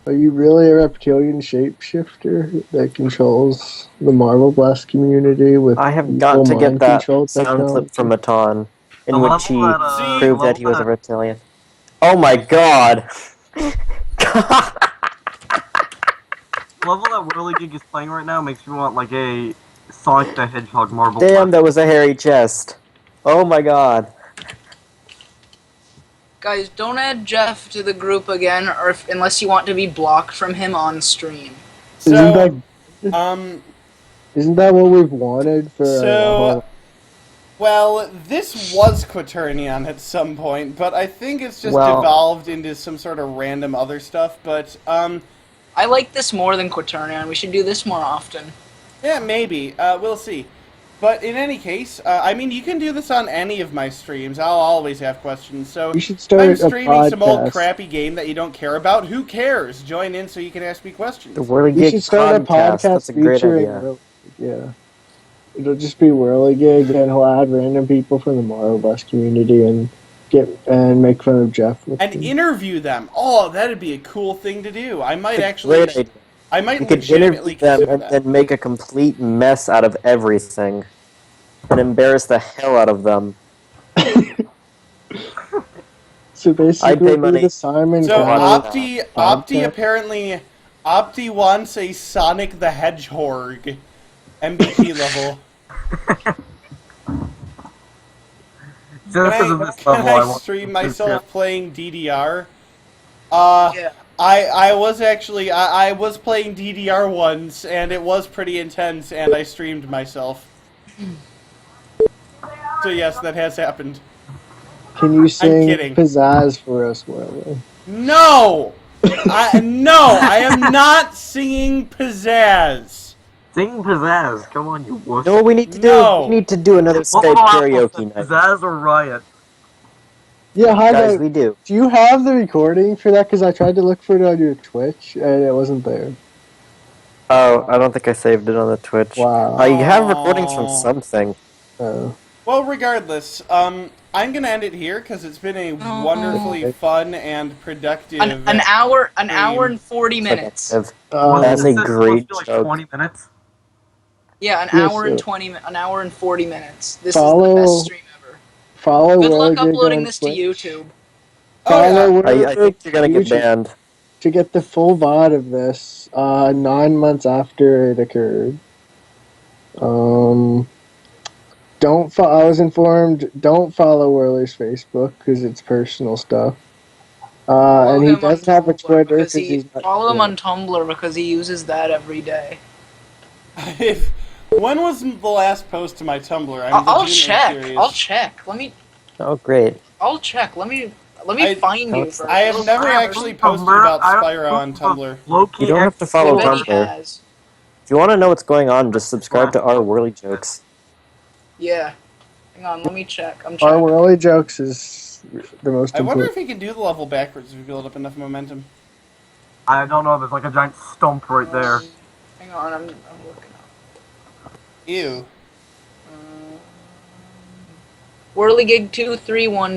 Are you really a reptilian shapeshifter that controls the Marvel Blast community with I have evil got to get mind that control sound technology? clip from Matan, in The which he level that, proved that he was a level reptilian. Oh my god! level that Whirligig is playing right now makes me want like a Sonic the Hedgehog marble. Damn, that was a hairy chest. Oh my god. Guys, don't add Jeff to the group again, or unless you want to be blocked from him on stream. So, isn't that what we've wanted for? So, well, this was Quaternion at some point, but I think it's just Well- evolved into some sort of random other stuff. But I like this more than Quaternion. We should do this more often. yeah, maybe we'll see. But in any case, I mean, you can do this on any of my streams. I'll always have questions. So we should if start I'm a streaming some old podcast. crappy game that you don't care about, who cares? Join in so you can ask me questions. The We Whirligig should start a podcast. podcast That's a great featuring idea. yeah. It'll just be Whirligig, and he'll add random people from the Marvel Blast community and make fun of Jeff. With And them. interview them. Oh, that'd be a cool thing to do. I might It's a actually. great idea. I might You could legitimately interview them consider and that. then make a complete mess out of everything. And embarrass the hell out of them. So I'd pay basically, do money. the Simon So Cowell Opti podcast. apparently Opti wants a Sonic the Hedgehog MVP level. Just because of this Can level, I want stream to myself playing DDR? Yeah. I was actually I was playing DDR once and it was pretty intense and I streamed myself. So yes, that has happened. Can you sing kidding. pizzazz for us, Whirly? No, I am not singing pizzazz. Sing pizzazz. Come on, you wuss. You know what we need to do? No. We need to do another What Skype little apple karaoke said, night. Pizzazz or riot? Yeah, hi Guys, guys. we do. Do you have the recording for that? Because I tried to look for it on your Twitch and it wasn't there. Oh, I don't think I saved it on the Twitch. Wow. You have recordings from Aw. something. Well, regardless, I'm gonna end it here because it's been a Oh. wonderfully fun and productive. An hour Stream. and 40 minutes. That's Uh, a great supposed to be like joke. 20 minutes. Yeah, an Yes, hour and sir. 20 an hour and 40 minutes. This is Follow- the best stream ever. follow Good luck Whirligig uploading on this to Twitch. YouTube. Oh, yeah. Follow I Whirligig think you're gonna get YouTube banned. to get the full VOD of this 9 months after it occurred. I was informed, don't follow Whirly's Facebook because it's personal stuff. Follow And he him on doesn't have a Tumblr Twitter because because he he's not. follow him on Tumblr because he uses that every day. When was the last post to my Tumblr? I'm I'll legitimately check. curious. I'll check. Oh, great. I'll check. Let me I- find you Alex, first. I have never actually posted about Spyro on Tumblr. You don't have to follow Bet he Tumblr. has. If you want to know what's going on, just subscribe to our Whirly Jokes. Yeah. Hang on, let me check. I'm Our checking. Whirly jokes is the most I wonder important. if he can do the level backwards if we build up enough momentum. I don't know, there's like a giant stump right there. Hang on, I'm looking up. Ew.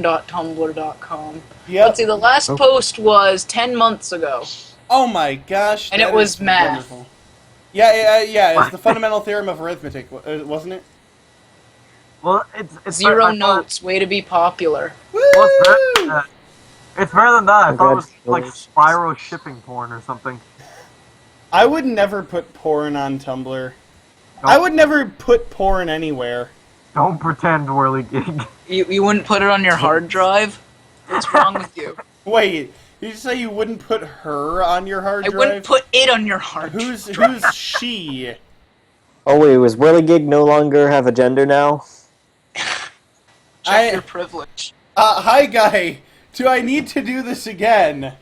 Whirlygig231.tumblr.com. Yep. Let's see, the last Oh. post was 10 months ago. Oh my gosh. And that it was is math. Wonderful. Yeah. It's the fundamental theorem of arithmetic, wasn't it? Well, it's Zero I thought- notes, way to be popular. Woo! Well, it's better than that. It's better than that. I thought it was like Congratulations. Spyro shipping porn or something. I would never put porn on Tumblr. I would never put porn anywhere. Don't pretend, Whirligig. You wouldn't put it on your hard drive? What's wrong with you? Wait, did you say you wouldn't put her on your hard I drive? wouldn't put it on your hard Who's drive. she? Oh wait, was Whirligig no longer have a gender now? Check your privilege. Hi guy. Do I need to do this again?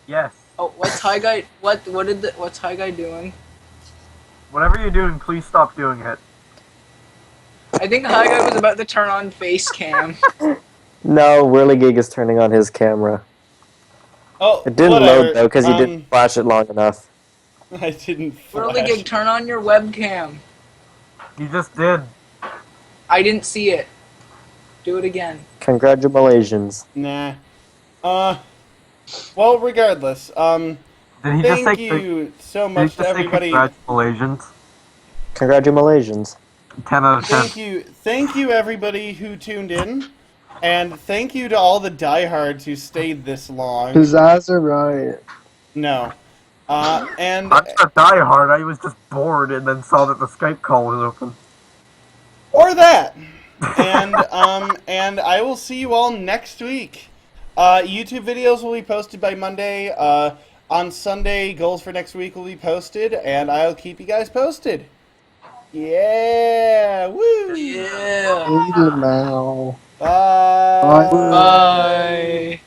Yes. Oh, what's High Guy? What's High Guy doing? Whatever you're doing, please stop doing it. I think High Guy was about to turn on face cam. No, Whirligig is turning on his camera. Oh, It didn't whatever. load though because you didn't flash it long enough. I didn't. Whirligig, Flash. turn on your webcam. You just did. I didn't see it. Do it again. Congratulations. Nah. Well, regardless. Did he just Thank say you so Did he much just to say everybody. congratulations? Congratulations. 10 out of 10. Thank you, everybody who tuned in, and thank you to all the diehards who stayed this long. Pizzazz Riot. No. And I'm not die hard. I was just bored and then saw that the Skype call was open. or that. And I will see you all next week. YouTube videos will be posted by Monday. On Sunday, goals for next week will be posted, and I'll keep you guys posted. Yeah! Woo! Yeah. Eat it now. Bye! Bye. Bye.